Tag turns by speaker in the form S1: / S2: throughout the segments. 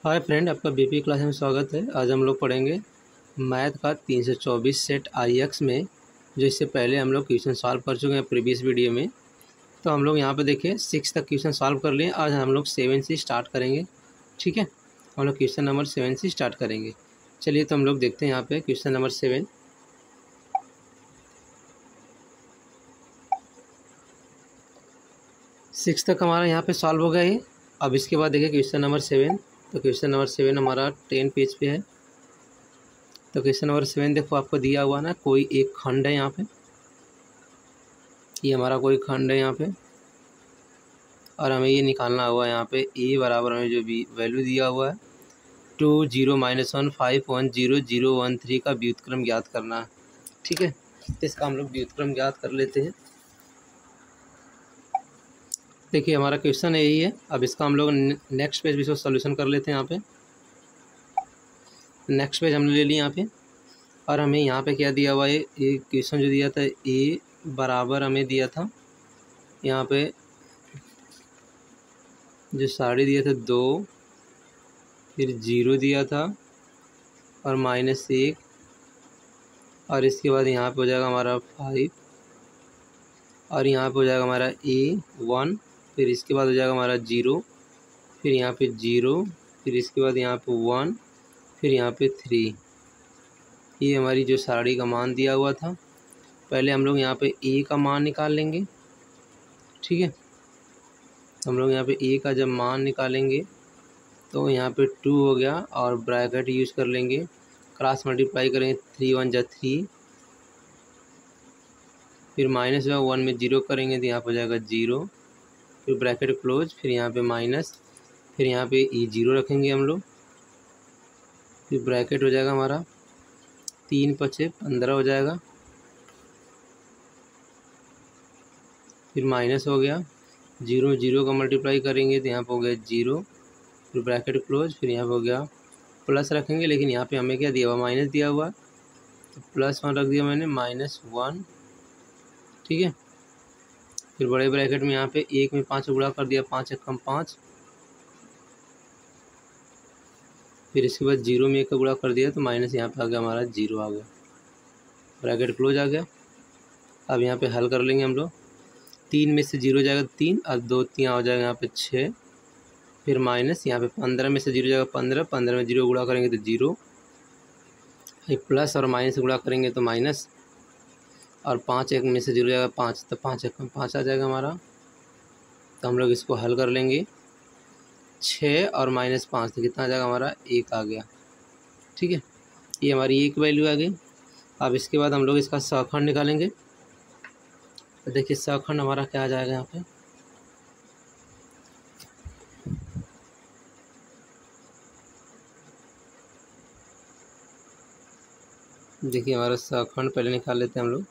S1: Hi friend, आपका BP class में स्वागत है। आज हम लोग पढ़ेंगे मैथ का 324 सेट IX में, जो इससे पहले हम लोग क्वेश्चन सॉल्व कर चुके हैं प्रीवियस वीडियो में। तो हम लोग यहाँ पे देखिए 6 तक क्वेश्चन सॉल्व कर लिए। आज हम लोग 7 से स्टार्ट करेंगे। ठीक है, हम लोग क्वेश्चन नंबर 7 से स्टार्ट करेंगे। चलिए तो हम लोग देखते हैं यहाँ पे क्वेश्चन नंबर 7। सिक्स तक हमारा यहाँ पे सॉल्व हो गया ये। अब इसके बाद देखिए क्वेश्चन नंबर 7। तो क्वेश्चन नंबर 7 हमारा 10 पेज पे है। तो क्वेश्चन नंबर 7 देखो, आपको दिया हुआ ना, कोई एक खंड है यहाँ पे, ये हमारा कोई खंड है यहाँ पे, और हमें ये निकालना हुआ यहाँ पे ए बराबर हमें जो भी वैल्यू दिया हुआ है 2 0 -1 5 1 0 0 1 3 का व्युत्क्रम ज्ञात करना है। ठीक है, तो इसका हम लोग व्युत्क्रम ज्ञात कर लेते हैं। देखिए हमारा क्वेश्चन यही है। अब इसका हम लोग नेक्स्ट पेज भी इसको सोल्यूशन कर लेते हैं। यहाँ पे नेक्स्ट पेज हमने ले लिया यहाँ पे, और हमें यहाँ पे क्या दिया हुआ है, ये क्वेश्चन जो दिया था ए बराबर हमें दिया था यहाँ पे जो साड़ी दिया था 2, फिर 0 दिया था और -1, और इसके बाद यहाँ पे हो जाएगा हमारा 5, और यहाँ पे हो जाएगा हमारा A1, फिर इसके बाद हो जाएगा हमारा 0, फिर यहाँ पे 0, फिर इसके बाद यहाँ पे 1, फिर यहाँ पे 3। ये हमारी जो साड़ी का मान दिया हुआ था। पहले हम लोग यहाँ पे A का मान निकाल लेंगे। ठीक है, हम लोग यहाँ पे A का जब मान निकालेंगे तो यहाँ पे 2 हो गया, और ब्रैकेट यूज कर लेंगे, क्रॉस मल्टीप्लाई करेंगे, 3 1 जा 3, फिर -1 में 0 करेंगे तो यहाँ पर हो जाएगा 0, फिर ब्रैकेट क्लोज, फिर यहाँ पे माइनस, फिर यहाँ पे ये 0 रखेंगे हम लोग, फिर ब्रैकेट हो जाएगा हमारा 3 5 15 हो जाएगा, फिर माइनस हो गया, 0 0 का मल्टीप्लाई करेंगे तो यहाँ पे हो गया 0, फिर ब्रैकेट क्लोज, फिर यहाँ पे हो गया प्लस रखेंगे, लेकिन यहाँ पे हमें क्या दिया हुआ, माइनस दिया हुआ, तो +1 रख दिया मैंने, -1। ठीक है, फिर बड़े ब्रैकेट में यहाँ पे 1 में 5 गुणा कर दिया, 5 1 5, फिर इसके बाद 0 में 1 का गुणा कर दिया तो माइनस यहाँ पे आ गया हमारा 0 आ गया, ब्रैकेट क्लोज आ गया। अब यहाँ पे हल कर लेंगे हम लोग। 3 में से 0 जाएगा 3, और 2 3 हो जाएगा यहाँ पे 6, फिर माइनस यहाँ पे 15 में से 0 जाएगा 15, 15 में 0 गुणा करेंगे तो 0, प्लस और माइनस गुणा करेंगे तो माइनस, और 5 1 में से 0 जाएगा 5, तो 5 1 5 आ जाएगा हमारा। तो हम लोग इसको हल कर लेंगे। 6 और -5 तो कितना आ जाएगा हमारा, 1 आ गया। ठीक है, ये हमारी एक वैल्यू आ गई। अब इसके बाद हम लोग इसका सहखंड निकालेंगे। तो देखिए सहखंड हमारा क्या आ जाएगा यहाँ पे, देखिए हमारा सहखंड पहले निकाल लेते हैं हम लोग।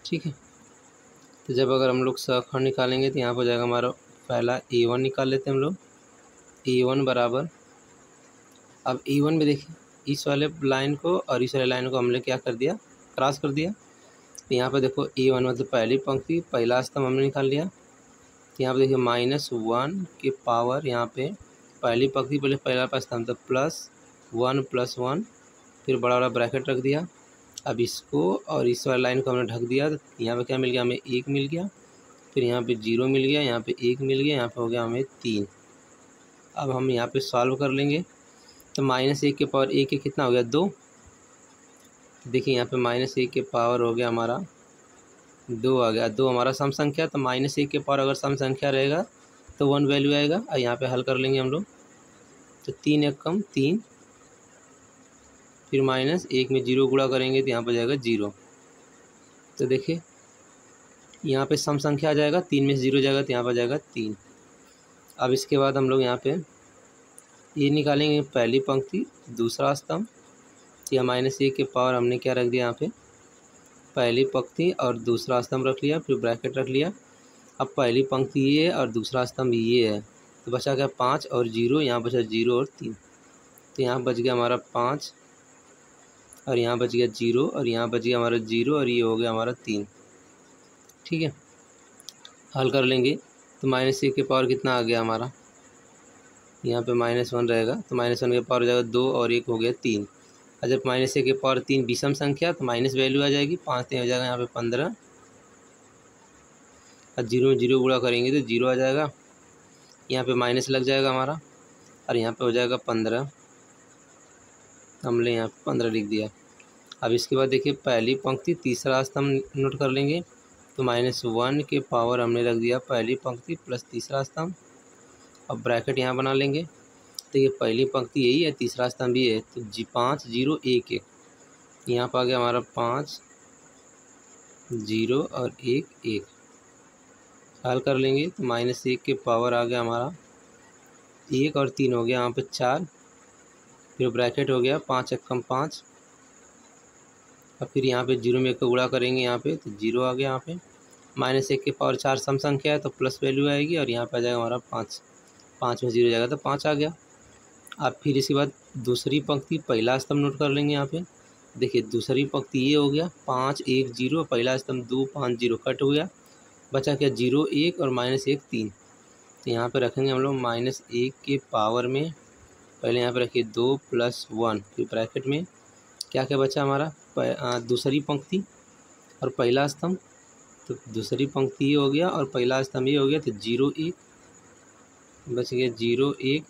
S1: ठीक है, तो जब अगर हम लोग सहखंड निकालेंगे तो यहाँ पर हो जाएगा हमारा, पहला A1 निकाल लेते हैं हम लोग। A1 बराबर, अब A1 में देखिए इस वाले लाइन को और इस वाले लाइन को हमने क्या कर दिया, क्रॉस कर दिया। तो यहाँ पर देखो A1 मतलब पहली पंक्ति, पहला स्तंभ हमने निकाल लिया। तो यहाँ पर देखिए -1 के पावर, यहाँ पे पहली पंक्ति पहले पहला स्तंभ तो +1 +1, फिर बड़ा वाला ब्रैकेट रख दिया। अब इसको और इस वाली लाइन को हमने ढक दिया, तो यहाँ पे क्या मिल गया हमें, 1 मिल गया, फिर यहाँ पे 0 मिल गया, यहाँ पे 1 मिल गया, यहाँ पे हो गया हमें 3। अब हम यहाँ पे सॉल्व कर लेंगे। तो -1 के पावर 1 के कितना हो गया, 2। देखिए यहाँ पे -1 के पावर हो गया हमारा 2 आ गया। 2 हमारा सम संख्या, तो -1 के पावर अगर सम संख्या रहेगा तो 1 वैल्यू आएगा। और यहाँ पे हल कर लेंगे हम लोग। तो 3 1 कम 3, फिर -1 में 0 गुणा करेंगे तो यहाँ पर जाएगा 0। तो देखिए यहाँ पे सम संख्या आ जाएगा, 3 में से 0 जाएगा तो यहाँ पर जाएगा 3। अब इसके बाद हम लोग यहाँ पे ये निकालेंगे, पहली पंक्ति दूसरा स्तंभ, या -1 के पावर हमने क्या रख दिया यहाँ पे, पहली पंक्ति और दूसरा स्तंभ रख लिया, फिर ब्रैकेट रख लिया। अब पहली पंक्ति ये है और दूसरा स्तंभ ये है, तो बचा क्या 5 और 0, यहाँ बचा 0 और 3, तो यहाँ बच गया हमारा 5, और यहाँ बच गया 0, और यहाँ बच गया हमारा 0, और ये हो गया हमारा 3। ठीक है, हल कर लेंगे। तो माइनस 1 के पावर कितना आ गया हमारा, यहाँ पे -1 रहेगा तो -1 के पावर हो जाएगा 2 और 1 हो गया 3। और जब -1 के पावर 3 विषम संख्या तो माइनस वैल्यू आ जाएगी, 5 3 हो जाएगा यहाँ पे 15 और 0 में 0 गुणा करेंगे तो 0 आ जाएगा, यहाँ पे माइनस लग जाएगा हमारा और यहाँ पे हो जाएगा 15, हमने यहाँ पे 15 लिख दिया। अब इसके बाद देखिए पहली पंक्ति तीसरा स्तंभ नोट कर लेंगे तो -1 के पावर हमने रख दिया पहली पंक्ति प्लस तीसरा स्तंभ। अब ब्रैकेट यहाँ बना लेंगे तो ये पहली पंक्ति यही है, तीसरा स्तंभ ये है, तो 5 0 1 1 यहाँ पर आ गया हमारा 5 0 और 1 1। हल कर लेंगे तो -1 के पावर आ गया हमारा 1 और 3 हो गया यहाँ पे 4, फिर ब्रैकेट हो गया 5 एकम 5 और फिर यहाँ पे 0 में 1 को गुणा करेंगे यहाँ पे तो 0 आ गया। यहाँ पे -1 के पावर 4 सम संख्या है तो प्लस वैल्यू आएगी और यहाँ पे आ जाएगा हमारा 5, 5 में 0 जाएगा तो 5 आ गया। अब फिर इसके बाद दूसरी पंक्ति पहला स्तंभ नोट कर लेंगे यहाँ पे। देखिए दूसरी पंक्ति ये हो गया 5 1 0, पहला स्तंभ 2 5 0 कट हो गया, बचा क्या 0 1 और -1 3। तो यहाँ पे रखेंगे हम लोग -1 के पावर में, पहले यहाँ पे रखिए 2 + 1, फिर ब्रैकेट में क्या क्या बचा हमारा दूसरी पंक्ति और पहला स्तंभ, तो दूसरी पंक्ति ये हो गया और पहला स्तंभ ये हो गया तो 0 1 बच गया 0 1,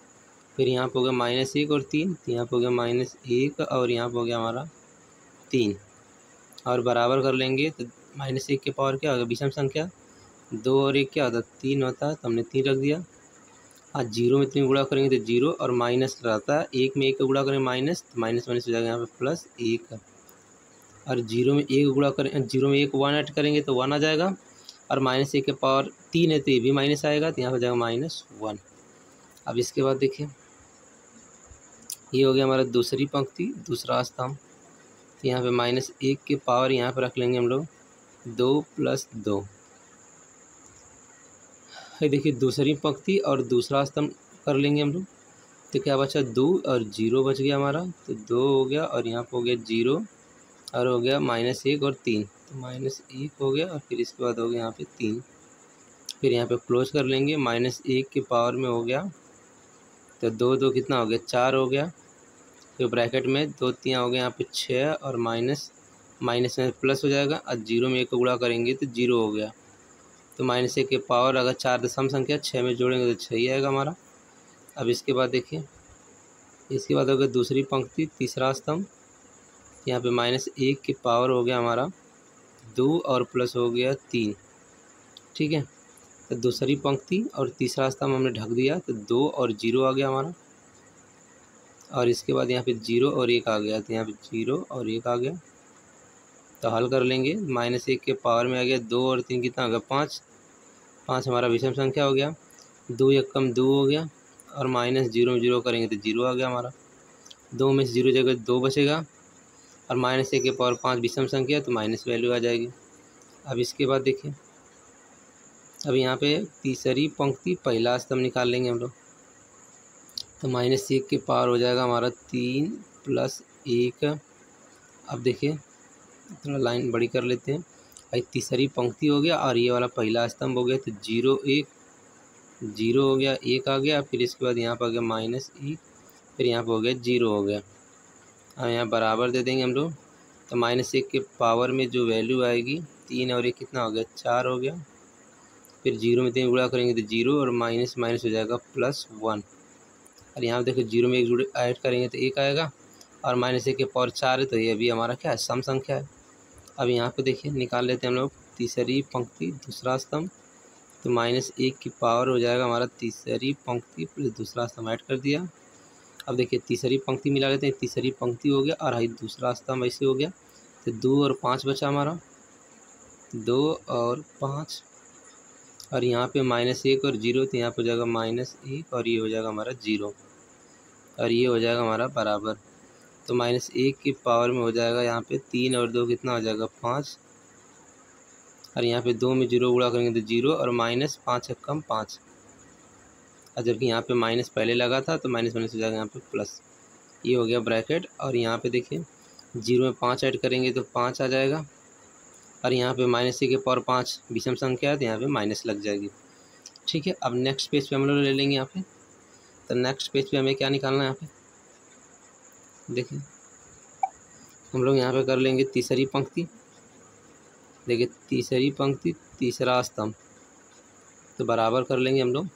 S1: फिर यहाँ पे हो गया -1 और 3, तो यहाँ पे हो गया -1 और यहाँ पे हो गया हमारा 3 और बराबर कर लेंगे तो -1 के पावर क्या होगा विषम संख्या, 2 और 1 क्या होता है 3 होता है, तो हमने 3 रख दिया। आज 0 में 3 गुणा करेंगे तो 0 और माइनस रहता है, 1 में 1 का गुणा करें माइनस, तो माइनस हो जाएगा यहाँ पे +1 और 0 में 1 गुणा करें, 0 में 1 1 ऐड करेंगे तो 1 आ जाएगा और -1 के पावर 3 है तो ये भी माइनस आएगा तो यहाँ हो जाएगा -1। अब इसके बाद देखिए ये हो गया हमारा दूसरी पंक्ति दूसरा स्तंभ, तो यहाँ पे -1 के पावर यहाँ पे रख लेंगे हम लोग 2 + 2। देखिए दूसरी पंक्ति और दूसरा स्तंभ कर लेंगे हम लोग, तो क्या बचा 2 और 0 बच गया हमारा, तो 2 हो गया और यहाँ पे हो गया 0 और हो गया -1 और 3, तो -1 हो गया और फिर इसके बाद हो गया यहाँ पे 3, फिर यहाँ पे क्लोज कर लेंगे। -1 के पावर में हो गया तो 2 2 कितना हो गया 4 हो गया, फिर ब्रैकेट में 2 3 हो गया यहाँ पे 6 और माइनस में प्लस हो जाएगा और 0 में 1 को गुणा करेंगे तो 0 हो गया, तो -1 के पावर अगर 4 दशम संख्या 6 में जोड़ेंगे तो 6 ही आएगा हमारा। अब इसके बाद देखिए इसके बाद हो गया दूसरी पंक्ति तीसरा स्तंभ, यहाँ पे -1 के पावर हो गया हमारा 2 और प्लस हो गया 3, ठीक है। तो दूसरी पंक्ति और तीसरा स्तंभ हमने ढक दिया तो 2 और 0 आ गया हमारा और इसके बाद यहाँ पे 0 और 1 आ गया, तो यहाँ पे 0 और 1 आ गया, तो हल कर लेंगे। -1 के पावर में आ गया 2 और 3 कितना आ गया 5, 5 हमारा विषम संख्या हो गया, 2 एकम 2 हो गया और -0 में 0 करेंगे तो 0 आ गया हमारा, 2 में से 0 जगह 2 बचेगा और -1 के पावर 5 विषम संख्या तो माइनस वैल्यू आ जाएगी। अब इसके बाद देखिए अब यहाँ पे तीसरी पंक्ति पहला स्तंभ निकाल लेंगे हम लोग, तो -1 के पावर हो जाएगा हमारा 3 + 1। अब देखिए थोड़ा लाइन बड़ी कर लेते हैं, भाई तीसरी पंक्ति हो गया और ये वाला पहला स्तंभ हो गया तो 0 1 0 हो गया 1 आ गया, फिर इसके बाद यहाँ पर आ गया -1, फिर यहाँ पर हो गया 0 हो गया। अब यहाँ बराबर दे देंगे हम लोग, तो -1 के पावर में जो वैल्यू आएगी 3 और 1 कितना हो गया 4 हो गया, फिर 0 में 3 गुणा करेंगे तो 0 और माइनस हो जाएगा +1 और यहाँ देखो 0 में 1 जुड़े ऐड करेंगे तो 1 आएगा और -1 के पावर 4 है तो ये भी हमारा क्या है सम संख्या है। अब यहाँ पे देखिए निकाल लेते हैं हम लोग तीसरी पंक्ति दूसरा स्तंभ, तो -1 की पावर हो जाएगा हमारा तीसरी पंक्ति प्लस दूसरा स्तंभ ऐड कर दिया। अब देखिए तीसरी पंक्ति मिला लेते हैं, तीसरी पंक्ति हो गया और दूसरा स्तंभ ऐसे हो गया, तो 2 और 5 बचा हमारा, 2 और 5 और यहाँ पे -1 और 0 तो यहाँ पे हो जाएगा -1 और ये हो जाएगा हमारा 0 और ये हो जाएगा हमारा बराबर, तो -1 की पावर में हो जाएगा यहाँ पे 3 और 2 कितना हो जाएगा 5 और यहाँ पे 2 में 0 गुणा करेंगे तो 0 और -5 एकम 5 और जबकि यहाँ पे माइनस पहले लगा था तो माइनस हो जाएगा यहाँ पे प्लस, ये हो गया ब्रैकेट और यहाँ पे देखिए 0 में 5 ऐड करेंगे तो 5 आ जाएगा और यहाँ पे -1 के पावर 5 विषम संख्या है तो यहाँ पे माइनस लग जाएगी। ठीक है, अब नेक्स्ट पेज पे हम लोग ले लेंगे यहाँ पे। तो नेक्स्ट पेज पे हमें क्या निकालना है यहाँ पे, देखिए हम लोग यहाँ पे कर लेंगे तीसरी पंक्ति। देखिए तीसरी पंक्ति तीसरा स्तंभ, तो बराबर कर लेंगे हम लोग।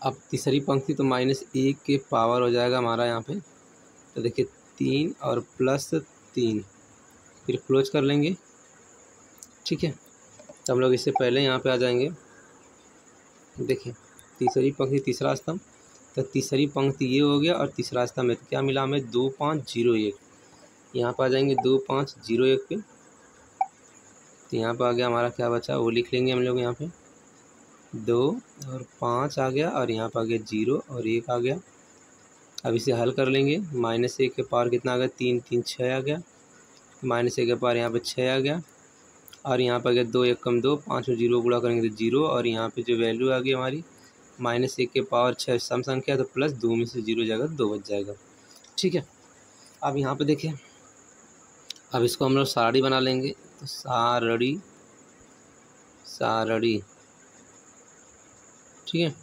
S1: अब तीसरी पंक्ति तो -1 के पावर हो जाएगा हमारा यहाँ पे। तो देखिए 3 और +3, फिर क्लोज कर लेंगे। ठीक है, तो हम लोग इससे पहले यहाँ पे आ जाएंगे। देखिए तीसरी पंक्ति तीसरा स्तंभ, तो तीसरी पंक्ति ये हो गया और तीसरा स्तंभ में तो क्या मिला हमें 2 5 0 1। यहाँ पर आ जाएंगे 2 5 0 1 पे। तो यहाँ पर आ गया हमारा क्या बचा वो लिख लेंगे हम लोग। यहाँ पे 2 और 5 आ गया और यहाँ पर आ गया 0 और 1 आ गया। अब इसे हल कर लेंगे। -1 के पावर कितना आ गया 3 3 6 आ गया। -1 के पावर यहाँ पे 6 आ गया और यहाँ पर आ गया 2 1 कम 2, 5 और 0 गुणा करेंगे तो 0 और यहाँ पे जो वैल्यू आ गई हमारी -1 के पावर 6 सम संख्या, तो +2 में से 0 जाएगा 2 बच जाएगा। ठीक है, अब यहाँ पे देखिए, अब इसको हम लोग सारणी बना लेंगे। तो सारणी ठीक है,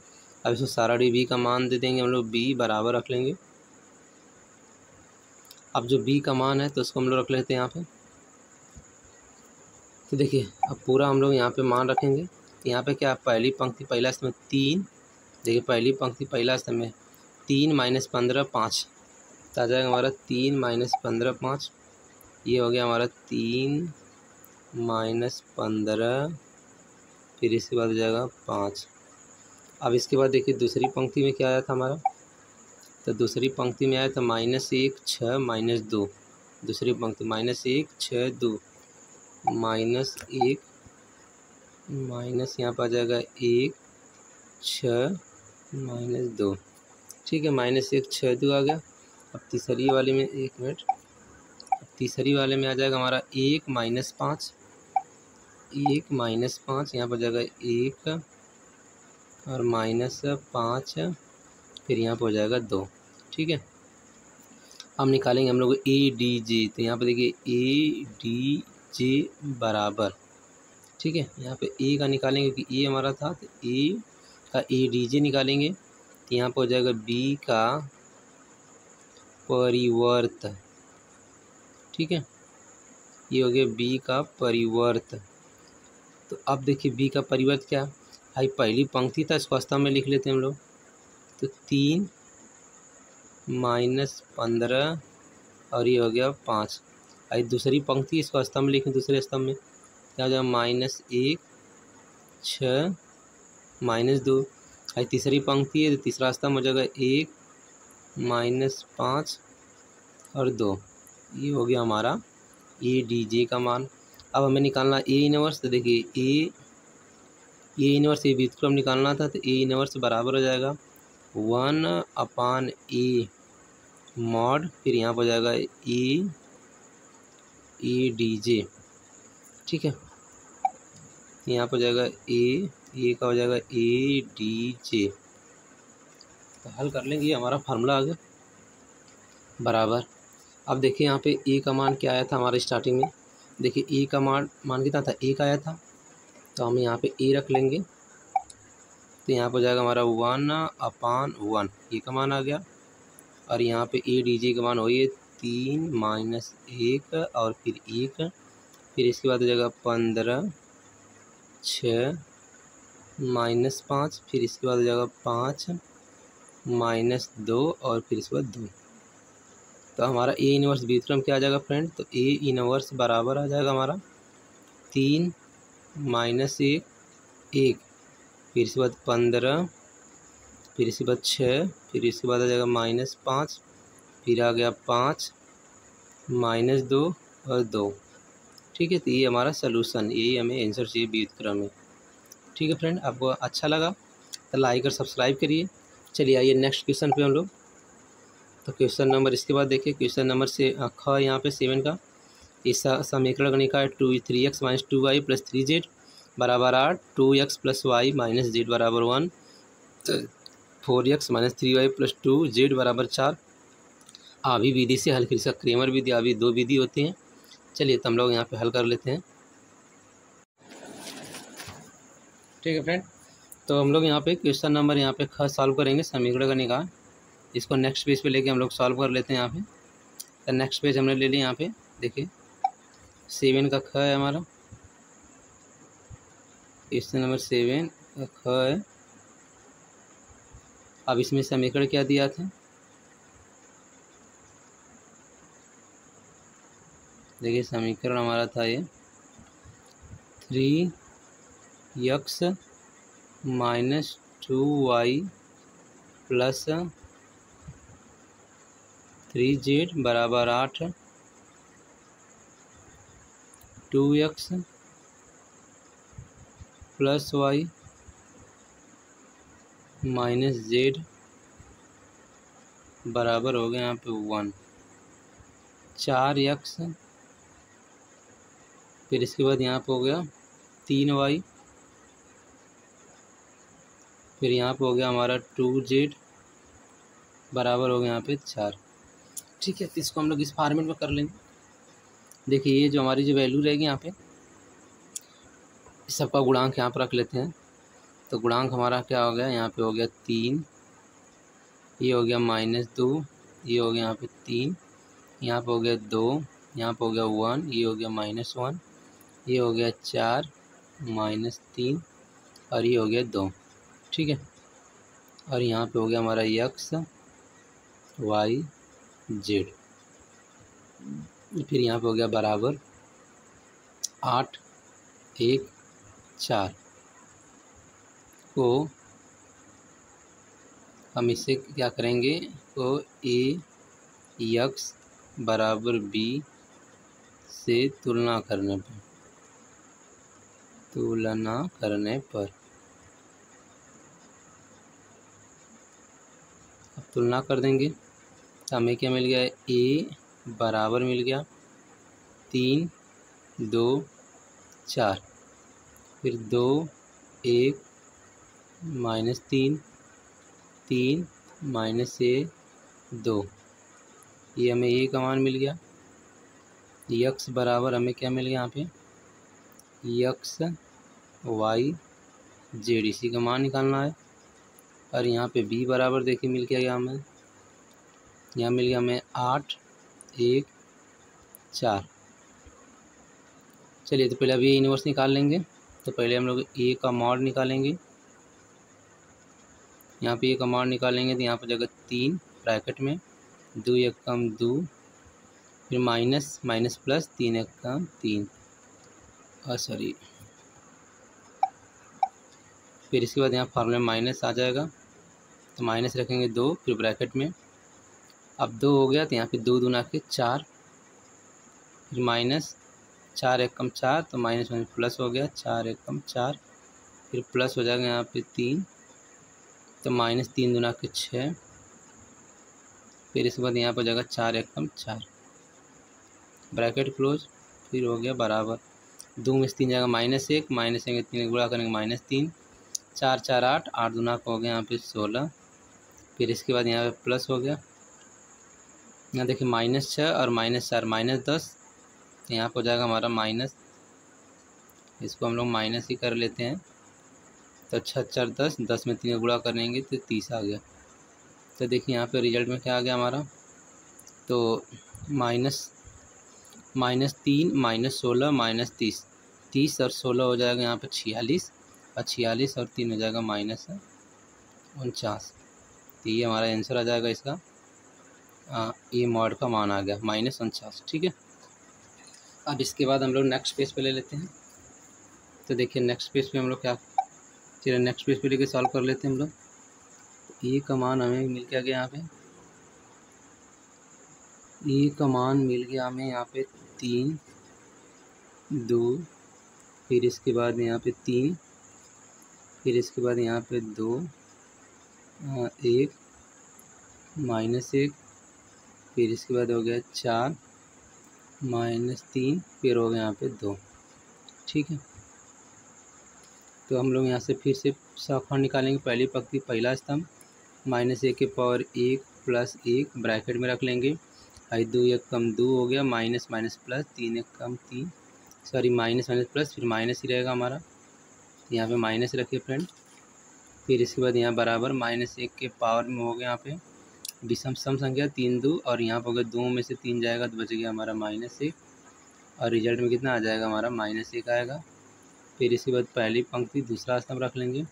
S1: अब इसको सारणी b का मान दे देंगे हम लोग, b बराबर रख लेंगे। अब जो b का मान है तो उसको हम लोग रख लेते हैं यहाँ पे। तो देखिए अब पूरा हम लोग यहाँ पे मान रखेंगे। यहाँ पे क्या पहली पंक्ति पहला स्तंभ 3, देखिए पहली पंक्ति पहला स्तंभ में 3 - 15 5, तो आ जाएगा हमारा 3 - 15 5। ये हो गया हमारा 3 - 15, फिर इसके बाद हो जाएगा 5। अब इसके बाद देखिए दूसरी पंक्ति में क्या आया था हमारा, तो दूसरी पंक्ति में आया था -1 6 -2। दूसरी पंक्ति -1 6 2 -1 माइनस यहाँ पर आ जाएगा 1 6 -2। ठीक है, -1 6 2 आ गया। अब तीसरी वाले में 1 मिनट, तीसरी वाले में आ जाएगा हमारा 1 - 5, 1 - 5, यहाँ पर जाएगा 1 और -5, फिर यहाँ पर हो जाएगा 2। ठीक है, हम निकालेंगे हम लोग ADJ। तो यहाँ पर देखिए ADJ बराबर, ठीक है, यहाँ पे A का निकालेंगे क्योंकि A हमारा था, तो A का ADJ निकालेंगे। तो यहाँ पर हो जाएगा B का परिवर्त। ठीक है, ये हो गया B का परिवर्त। तो अब देखिए B का परिवर्त क्या है, भाई पहली पंक्ति था इसको स्तंभ में लिख लेते हैं हम लोग। तो 3 - 15 और ये हो गया 5। भाई दूसरी पंक्ति इसको स्तंभ में लिखें, दूसरे स्तंभ में क्या हो जाएगा -1 6 -2। भाई तीसरी पंक्ति है तो तीसरा स्तंभ हो जाएगा 1 -5 और 2। ये हो गया हमारा ADJ का मान। अब हमें निकालना A इनवर्स। तो देखिए A इनवर्स ये व्युत्क्रम निकालना था, तो A इनवर्स बराबर हो जाएगा 1/A मॉड, फिर यहाँ पर हो जाएगा ADJ। ठीक है, यहाँ पर हो जाएगा A का हो जाएगा ADJ। तो हल कर लेंगे, ये हमारा फार्मूला आ गया बराबर। अब देखिए यहाँ पे A का मान क्या आया था हमारे स्टार्टिंग में। देखिए A का मान कितना था, 1 आया था, तो हम यहाँ पे A रख लेंगे। तो यहाँ पर हो जाएगा हमारा 1/1, ये का मान आ गया। और यहाँ पे ADJ का मान वही 3 - 1 और फिर 1, फिर इसके बाद हो जाएगा 15 6 -5, फिर इसके बाद हो जाएगा 5 -2 और फिर इसके बाद 2। तो हमारा A इनवर्स व्युत्क्रम क्या आ जाएगा फ्रेंड, तो A इनवर्स बराबर आ जाएगा हमारा 3 - 1, फिर इसके बाद 15, फिर इसके बाद 6, फिर इसके बाद आ जाएगा -5, फिर आ गया 5 -2 और 2। ठीक है, तो ये हमारा सलूशन, यही हमें आंसर चाहिए व्युत्क्रम में। ठीक है फ्रेंड, आपको अच्छा लगा तो लाइक और सब्सक्राइब करिए। चलिए आइए नेक्स्ट क्वेश्चन पे हम लोग। तो क्वेश्चन नंबर इसके बाद देखिए, क्वेश्चन नंबर से ख यहाँ पे 7 का इस समीकरण का निकाय 3x - 2y + 3z बराबर 8, 2x + y - z बराबर 1, 4x - 3y + 2z बराबर 4। आवी विधि से हल, फिर इसका क्रेमर विधि, आवी 2 विधि होती हैं। चलिए तो हम लोग यहाँ पे हल कर लेते हैं। ठीक है फ्रेंड, तो हम लोग यहाँ पे क्वेश्चन नंबर यहाँ पे ख सॉल्व करेंगे समीकरण का निकाल। इसको नेक्स्ट पेज पे लेके हम लोग सॉल्व कर लेते हैं। यहाँ पे तो नेक्स्ट पेज हमने ले लिया। यहाँ पे देखिए 7 का ख है हमारा, क्वेश्चन नंबर 7 का ख है। अब इसमें समीकरण क्या दिया था, देखिए समीकरण हमारा था ये 3x - 2y प्लस 3z बराबर 8, 2x plus y minus z बराबर हो गया यहाँ पे 1, 4x, फिर इसके बाद यहाँ पे हो गया 3y, फिर यहाँ पे हो गया हमारा 2z बराबर हो गया यहाँ पे 4। ठीक है, तो इसको हम लोग इस फॉर्मेट में कर लेंगे। देखिए ये जो हमारी जो वैल्यू रहेगी यहाँ पे, इस सबका गुणांक यहाँ पर रख लेते हैं। तो गुणांक हमारा क्या हो गया, यहाँ पे हो गया 3, ये हो गया -2, ये हो गया यहाँ पे 3, यहाँ पे हो गया 2, यहाँ पे हो गया 1, ये हो गया -1, ये हो गया 4 -3 और ये हो गया 2। ठीक है, और यहाँ पे हो गया हमारा x y z, फिर यहाँ पे हो गया बराबर 8 1 4 को हम इससे क्या करेंगे, तो x बराबर b से तुलना करने पर अब तुलना कर देंगे तो हमें क्या मिल गया, a बराबर मिल गया 3 2 4, फिर 2 1 -3 3 -1 2, ये हमें a का मान मिल गया। x बराबर हमें क्या मिल गया यहाँ पे, x y z, इसी का मान निकालना है। और यहाँ पे b बराबर देखिए मिल गया हमें, यहाँ मिल गया हमें 8 1 4। चलिए तो पहले अभी ये इन्वर्स निकाल लेंगे। तो पहले हम लोग a का मॉड निकालेंगे। यहाँ पे a का मॉड निकालेंगे तो यहाँ पर जगह 3 ब्रैकेट में 2 1 कम 2, फिर माइनस माइनस प्लस 3 1 कम 3, सॉरी, फिर इसके बाद यहाँ फार्मूले में माइनस आ जाएगा तो माइनस रखेंगे 2, फिर ब्रैकेट में अब 2 हो गया तो यहाँ पे 2 दूना के 4, फिर माइनस 4 1 कम 4 तो माइनस में प्लस हो गया 4 1 कम 4, फिर प्लस हो जाएगा यहाँ पे 3 तो -3 दूना के 6, फिर इसके बाद यहाँ पर जाएगा 4 1 कम 4, ब्रैकेट क्लोज, फिर हो गया बराबर 2 में से 3 जाएगा -1, -1 3 गुणा करेंगे -3, 4 4 8, 8 दूना का हो गया यहाँ पे 16, फिर इसके बाद यहाँ पे प्लस हो गया, यहाँ देखिए -6 और -4 -10, तो यहाँ पर हो जाएगा हमारा माइनस, इसको हम लोग माइनस ही कर लेते हैं। तो 6 4 10, 10 में 3 गुणा करेंगे तो 30 आ गया। तो देखिए यहाँ पे रिजल्ट में क्या आ गया हमारा, तो -3 -16 -30, 30 और 16 हो जाएगा यहाँ पे 46, और 46 और 3 हो जाएगा -49। तो ये हमारा आंसर आ जाएगा इसका, ये मॉड का मान आ गया -49। ठीक है, अब इसके बाद हम लोग नेक्स्ट पेज पे ले लेते हैं। तो देखिए नेक्स्ट पेज पे हम लोग क्या, चलिए नेक्स्ट पेज पे लेके सॉल्व कर लेते हैं हम लोग। तो ए का मान हमें मिल क्या गया यहाँ पे, ए का मान मिल गया हमें यहाँ पे 3 2, फिर इसके बाद यहाँ पे 3, फिर इसके बाद यहाँ पे 2 1 -1, फिर इसके बाद हो गया 4 -3, फिर हो गया यहाँ पे 2। ठीक है, तो हम लोग यहाँ से फिर से शाखा निकालेंगे। पहली पंक्ति पहला स्तंभ -1 की पावर 1 प्लस 1 ब्रैकेट में रख लेंगे, 2 1 कम 2 हो गया, माइनस माइनस प्लस 3 1 कम 3, सॉरी माइनस माइनस प्लस, फिर माइनस ही रहेगा हमारा, यहाँ पे माइनस रखिए फ्रेंड। फिर इसके बाद यहाँ बराबर -1 के पावर में हो गया यहाँ पे विषम सम संख्या 3 2, और यहाँ पर अगर 2 में से 3 जाएगा तो बच गया हमारा -1, और रिजल्ट में कितना आ जाएगा हमारा -1 आएगा। फिर इसके बाद पहली पंक्ति दूसरा स्तंभ रख लेंगे,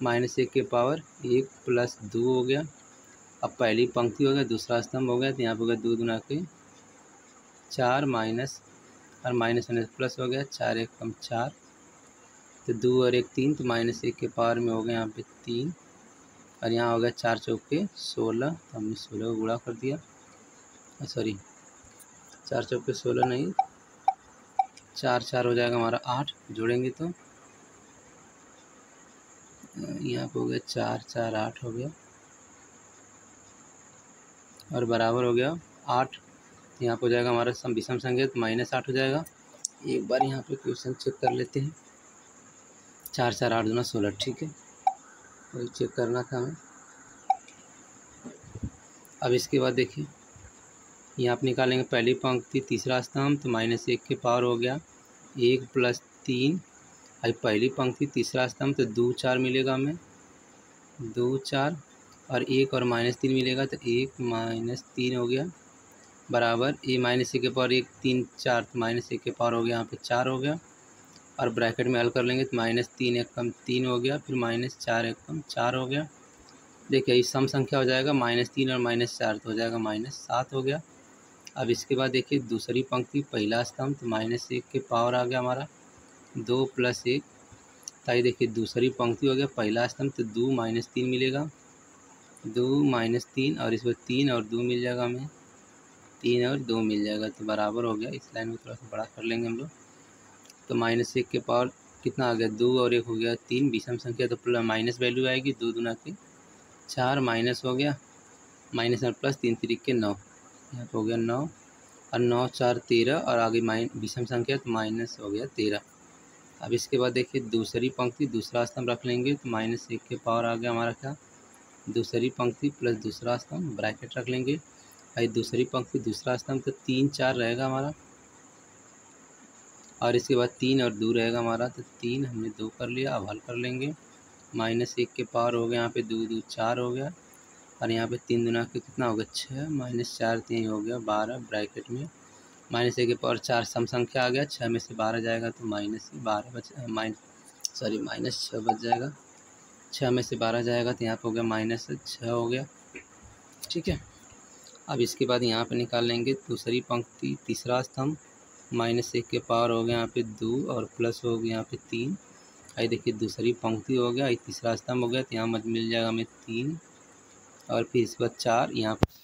S1: -1 के पावर 1 + 2 हो गया। अब पहली पंक्ति हो गया, दूसरा स्तंभ हो गया, तो यहाँ पर होगा 2 दूना के 4 माइनस और माइनस होने से प्लस हो गया, 4 1 कम 4, तो 2 और 1 3, तो -1 के पावर में हो गया यहाँ पे 3, और यहाँ हो गया 4 चौके 16, तो हमने 16 को गुणा कर दिया, सॉरी 4 चौके 16 नहीं, 4 4 हो जाएगा हमारा 8, जोड़ेंगे तो यहाँ पे हो गया 4 4 8 हो गया, और बराबर हो गया 8। यहाँ पे हो जाएगा हमारा विषम संख्या तो -8 हो जाएगा। एक बार यहाँ पे क्वेश्चन चेक कर लेते हैं, 4 4 8 दूना 16, ठीक है, वही चेक करना था हमें। अब इसके बाद देखिए यहाँ आप निकालेंगे पहली पंक्ति तीसरा स्तंभ, तो -1 के पावर हो गया 1 + 3, अब पहली पंक्ति तीसरा स्तंभ तो 2 4 मिलेगा हमें, 2 4 और 1 और -3 मिलेगा, तो 1 - 3 हो गया, बराबर ये -1 के पावर 1 3 4, तो -1 के पावर हो गया यहाँ पे 4 हो गया, और ब्रैकेट में हल कर लेंगे तो -3 1 कम 3 हो गया, फिर -4 1 कम 4 हो गया। देखिए ये सम संख्या हो जाएगा -3 और -4, तो हो जाएगा -7 हो गया। अब इसके बाद देखिए दूसरी पंक्ति पहला स्तंभ, तो -1 के पावर आ गया हमारा 2 + 1, ताकि देखिए दूसरी पंक्ति हो गया पहला स्तंभ, तो 2 - 3 मिलेगा, 2 - 3, और इसमें 3 और 2 मिल जाएगा हमें, 3 और 2 मिल जाएगा, तो बराबर हो गया। इस लाइन में थोड़ा सा बड़ा कर लेंगे हम लोग, तो -1 के पावर कितना आ गया, 2 और 1 हो गया 3, विषम संख्या तो प्लस माइनस वैल्यू आएगी, 2 दूना के 4 माइनस हो गया, माइनस और प्लस 3 3 के 9, यहाँ पे हो गया 9, और 9 4 13, और आगे विषम संख्या तो माइनस हो गया 13। अब इसके बाद देखिए दूसरी पंक्ति दूसरा स्तंभ रख लेंगे, तो -1 के पावर आ गया हमारा क्या, दूसरी पंक्ति प्लस दूसरा स्तंभ, ब्रैकेट रख लेंगे, और दूसरी पंक्ति दूसरा स्तंभ तो 3 4 रहेगा हमारा, और इसके बाद 3 और 2 रहेगा हमारा, तो 3 हमने 2 कर लिया। अब हल कर लेंगे, -1 के पावर हो गया यहाँ पे 2 2 4 हो गया, और यहाँ पे 3 दूना के कितना हो गया 6, -4 3 हो गया 12, ब्रैकेट में -1 के पावर 4 सम संख्या आ गया, 6 में से 12 जाएगा तो -12 बच -6 बच जाएगा, 6 में से 12 जाएगा तो यहाँ पे हो गया -6 हो गया, ठीक है। अब इसके बाद यहाँ पे निकाल लेंगे दूसरी पंक्ति तीसरा स्तंभ, -1 के पावर हो गया यहाँ पे 2, और प्लस हो गया यहाँ पे 3, आई देखिए दूसरी पंक्ति हो गया, तीसरा स्तंभ हो गया, तो यहाँ मिल जाएगा हमें 3, और फिर इसके बाद 4, यहाँ पे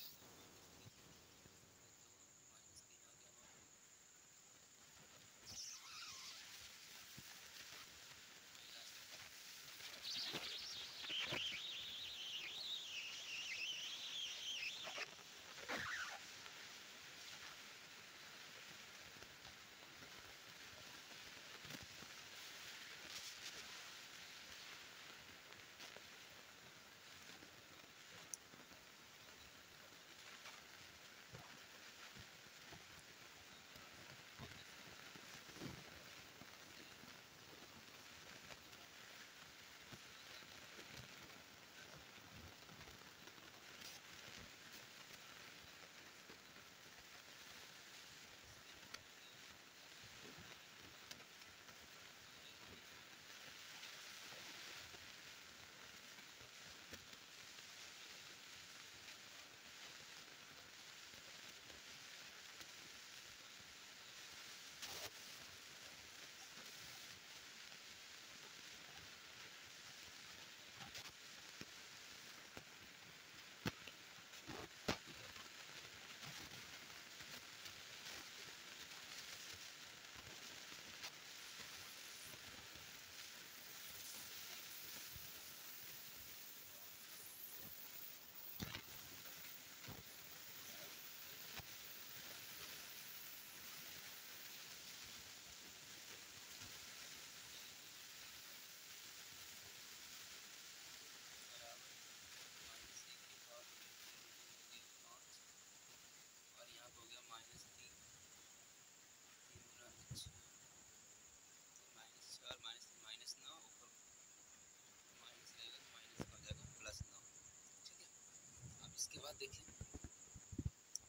S1: देखिए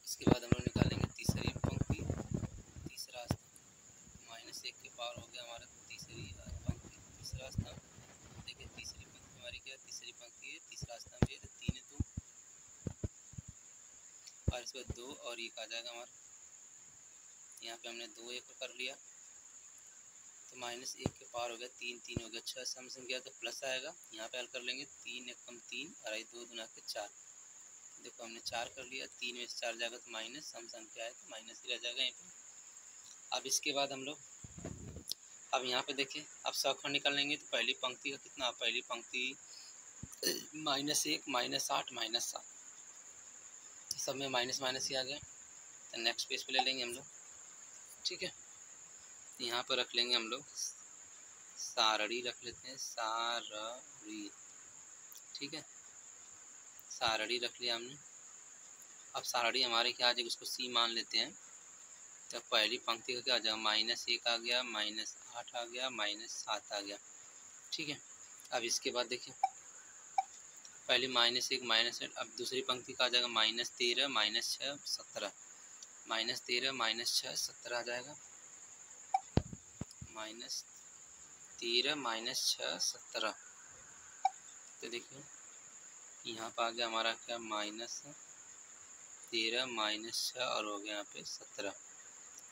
S1: इसके बाद हम लोग निकालेंगे तीसरी पंक्ति, तीसरा स्थान। -1 के पावर हो गया हमारा तीसरी पंक्ति, तीसरा स्थान। देखिए तीसरी पंक्ति हमारी क्या है, तीसरी पंक्ति है, तीसरा स्थान भी है, तो 3 है 2 और इसके बाद 2 और 1 आ जाएगा हमारा। यहाँ पे हमने 2 1 कर लिया तो -1 के पावर हो गया 3 3 हो गया 6 सम संख्या तो प्लस आएगा। यहाँ पे हल कर लेंगे 3 1 कम 3 और 2 दूना के 4। देखो हमने 4 कर लिया, 3 में से 4 जाएगा तो माइनस, सम संख्या है तो माइनस ही रह जाएगा यहीं पे। अब इसके बाद हम लोग अब यहाँ पे देखिए अब सौखंड निकालेंगे तो पहली पंक्ति का कितना, पहली पंक्ति -1 -8 -7 सब में माइनस माइनस ही आ गया। तो नेक्स्ट पेज पे ले लेंगे हम लोग, ठीक है। यहाँ पर रख लेंगे हम लोग सारणी, रख लेते हैं सारणी, ठीक है। सारणी रख लिया हमने। अब सारणी हमारे क्या आ जाएगी, उसको सी मान लेते हैं। तो पहली पंक्ति का क्या आ जाएगा, -1 आ गया, -8 आ गया, -7 आ गया, ठीक है। अब इसके बाद देखिए पहले -1 -8, अब दूसरी पंक्ति का आ जाएगा -13 -6 17, -13 -6 17 आ जाएगा, -13 -6 17। तो देखिए यहाँ पर आ गया हमारा क्या, -13 -6 और हो गया यहाँ पे 17,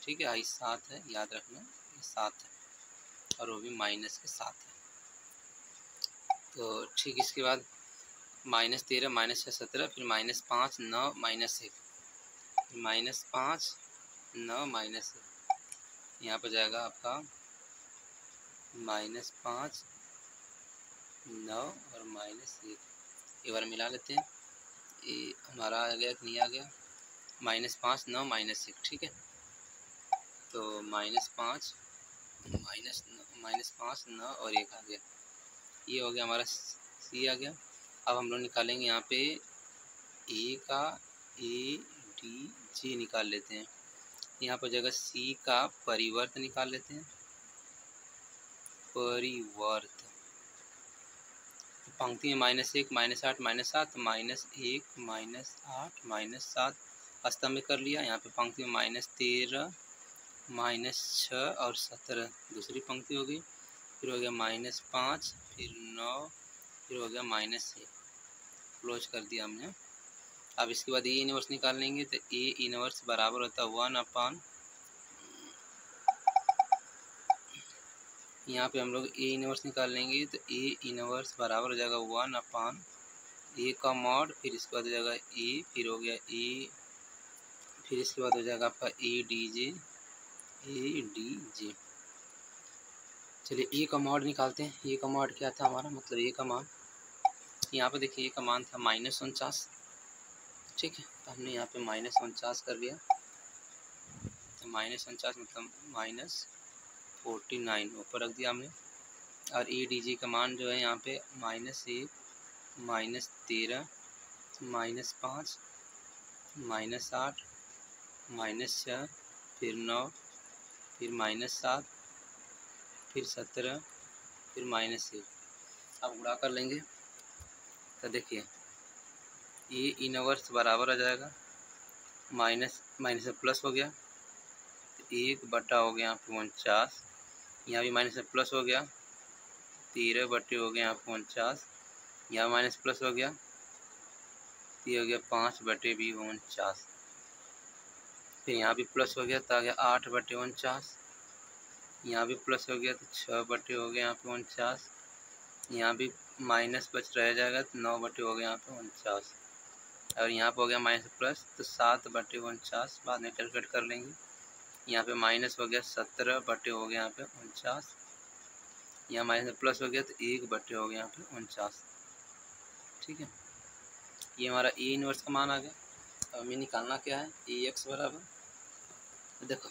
S1: ठीक है। 7 है, याद रखना ये 7 है और वो भी माइनस के 7 है। तो ठीक, इसके बाद -13 -6 17, फिर -5 9 -1, -5 9 -1, यहाँ पर जाएगा आपका -5 9 और -1। एक बार मिला लेते हैं, ये हमारा आ गया कि नहीं आ गया, -5 9 -1, ठीक है। तो -5 9 और 1 आ गया, ये हो गया हमारा सी आ गया। अब हम लोग निकालेंगे यहाँ पे ए का ADG निकाल लेते हैं। यहाँ पर जगह सी का परिवर्त निकाल लेते हैं, परिवर्त। पंक्ति में -1 -8 -7 -1 -8 -7 स्तंभ में कर लिया। यहाँ पे पंक्ति में -13 -6 और 17 दूसरी पंक्ति हो गई, फिर हो गया -5 फिर 9 फिर हो गया -1, क्लोज कर दिया हमने। अब इसके बाद ए इनवर्स निकाल लेंगे तो ए इनवर्स बराबर होता है 1/, यहाँ पे हम लोग ए इनवर्स निकाल लेंगे तो ए इनवर्स बराबर हो जाएगा 1/a का मॉड, फिर इसके बाद हो जाएगा ए, फिर हो गया ए, फिर इसके बाद हो जाएगा आपका ADJ। चलिए ए का मॉड निकालते हैं। ए का मॉड क्या था हमारा, मतलब ए का मान, यहाँ पे देखिए ए का मान था -49, ठीक है। तो हमने यहाँ पे -49 कर लिया, तो -49 मतलब -49 ऊपर रख दिया हमने। और ADG का मान जो है यहाँ पे -1 -13 -5 -8 -6 फिर 9 फिर -7 फिर 17 फिर -1। अब गुणा कर लेंगे तो देखिए ए इनवर्स बराबर आ जाएगा माइनस से प्लस हो गया, तो 1/, हो गया यहाँ पे 49, यहाँ भी माइनस से प्लस हो गया, 13/, हो गया यहाँ पे 49, यहाँ माइनस प्लस हो गया, तो ये हो गया 5/49, फिर यहाँ भी प्लस हो गया तो आ गया 8/49, यहाँ भी प्लस हो गया तो 6/, हो गया यहाँ पे 49, यहाँ भी माइनस बच रह जाएगा तो 9/, हो गया यहाँ पे 49, और यहाँ पे हो गया माइनस प्लस तो 7/49, बाद में कैलकुलेट कर लेंगे। यहाँ पे माइनस हो गया 17/, हो गया यहाँ पे 49, यहाँ माइनस प्लस हो गया तो 1/, हो गया यहाँ पे 49, ठीक है। ये हमारा ए इनवर्स का मान आ गया। अब हमें निकालना क्या है, AX बराबर, देखो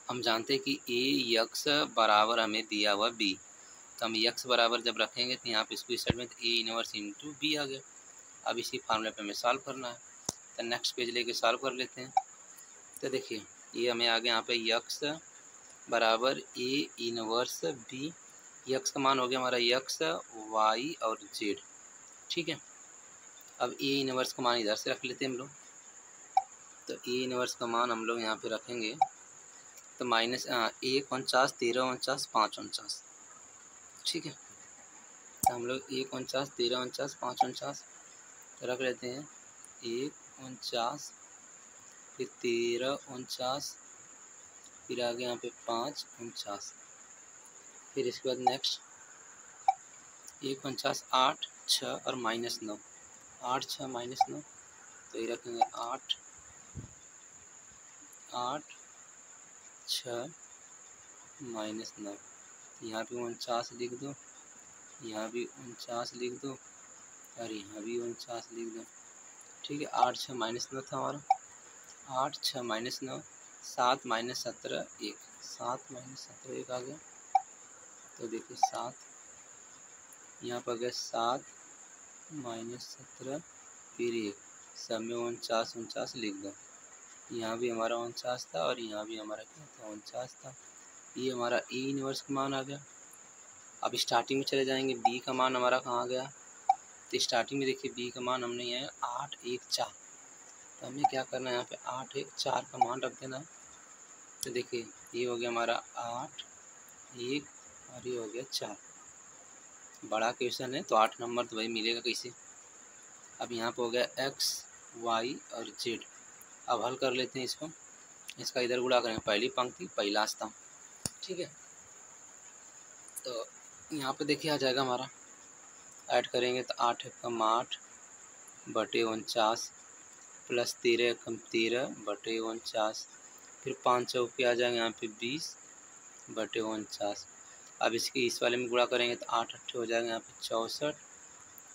S1: हम जानते हैं कि AX बराबर हमें दिया हुआ B, तो हम X बराबर जब रखेंगे तो यहाँ पे इसको इस साइड में A इनवर्स इंटू B आ गया। अब इसी फार्मूले पे हमें सॉल्व करना है, तो नेक्स्ट पेज लेके सॉल्व कर लेते हैं। तो देखिए ये हमें आ गया यहाँ पे X बराबर A इनवर्स B, X का मान हो गया हमारा X Y और Z, ठीक है। अब ए इनवर्स का मान इधर से रख लेते हैं हम लोग। तो ए इनवर्स का मान हम लोग यहाँ पे रखेंगे तो माइनस 1 49 13 49 5 49। ठीक है, तो हम लोग 1 49 13 49 5 49 रख लेते हैं। 1 49 फिर 13 49 फिर आगे यहाँ पे 5 49 फिर इसके बाद नेक्स्ट 1 49 8 6 और -9 8 6 -9 तो ये रखेंगे 8 8 6 -9। यहाँ पे 49 लिख दो, यहाँ भी 49 लिख दो और यहाँ भी 49 लिख दो। ठीक है, 8 6 -9 था हमारा, 8 6 -9 7 -17 1 7 -17 1 आ गया। तो देखिए 7 यहाँ पर गया 7 -17 फिर 1 सब में 49 49 लिख दो। यहाँ भी हमारा 49 था और यहाँ भी हमारा क्या था 49 था। ये हमारा ए इनवर्स का मान आ गया। अब स्टार्टिंग में चले जाएंगे, बी का मान हमारा कहाँ गया। तो स्टार्टिंग में देखिए बी का मान हमने यहाँ 8 1 4, तो हमें क्या करना है यहाँ पे 8 1 4 का मान रख देना है। तो देखिए ये हो गया हमारा 8 1 और ये हो गया 4। बड़ा क्वेश्चन है तो 8 नंबर तो वही मिलेगा कैसे। अब यहाँ पे हो गया x y और z। अब हल कर लेते हैं इसको, इसका इधर गुणा करेंगे, पहली पंक्ति पहला स्तंभ। ठीक है, तो यहाँ पे देखिए आ जाएगा हमारा, ऐड करेंगे तो 8 एकम 8 बटे 49 प्लस 13 एकम 13 बटे 49 फिर 5 चौके आ जाएंगे यहाँ पे 20 बटे 49। अब इसके इस वाले में गुणा करेंगे तो 8 8 हो जाएगा यहाँ पे 64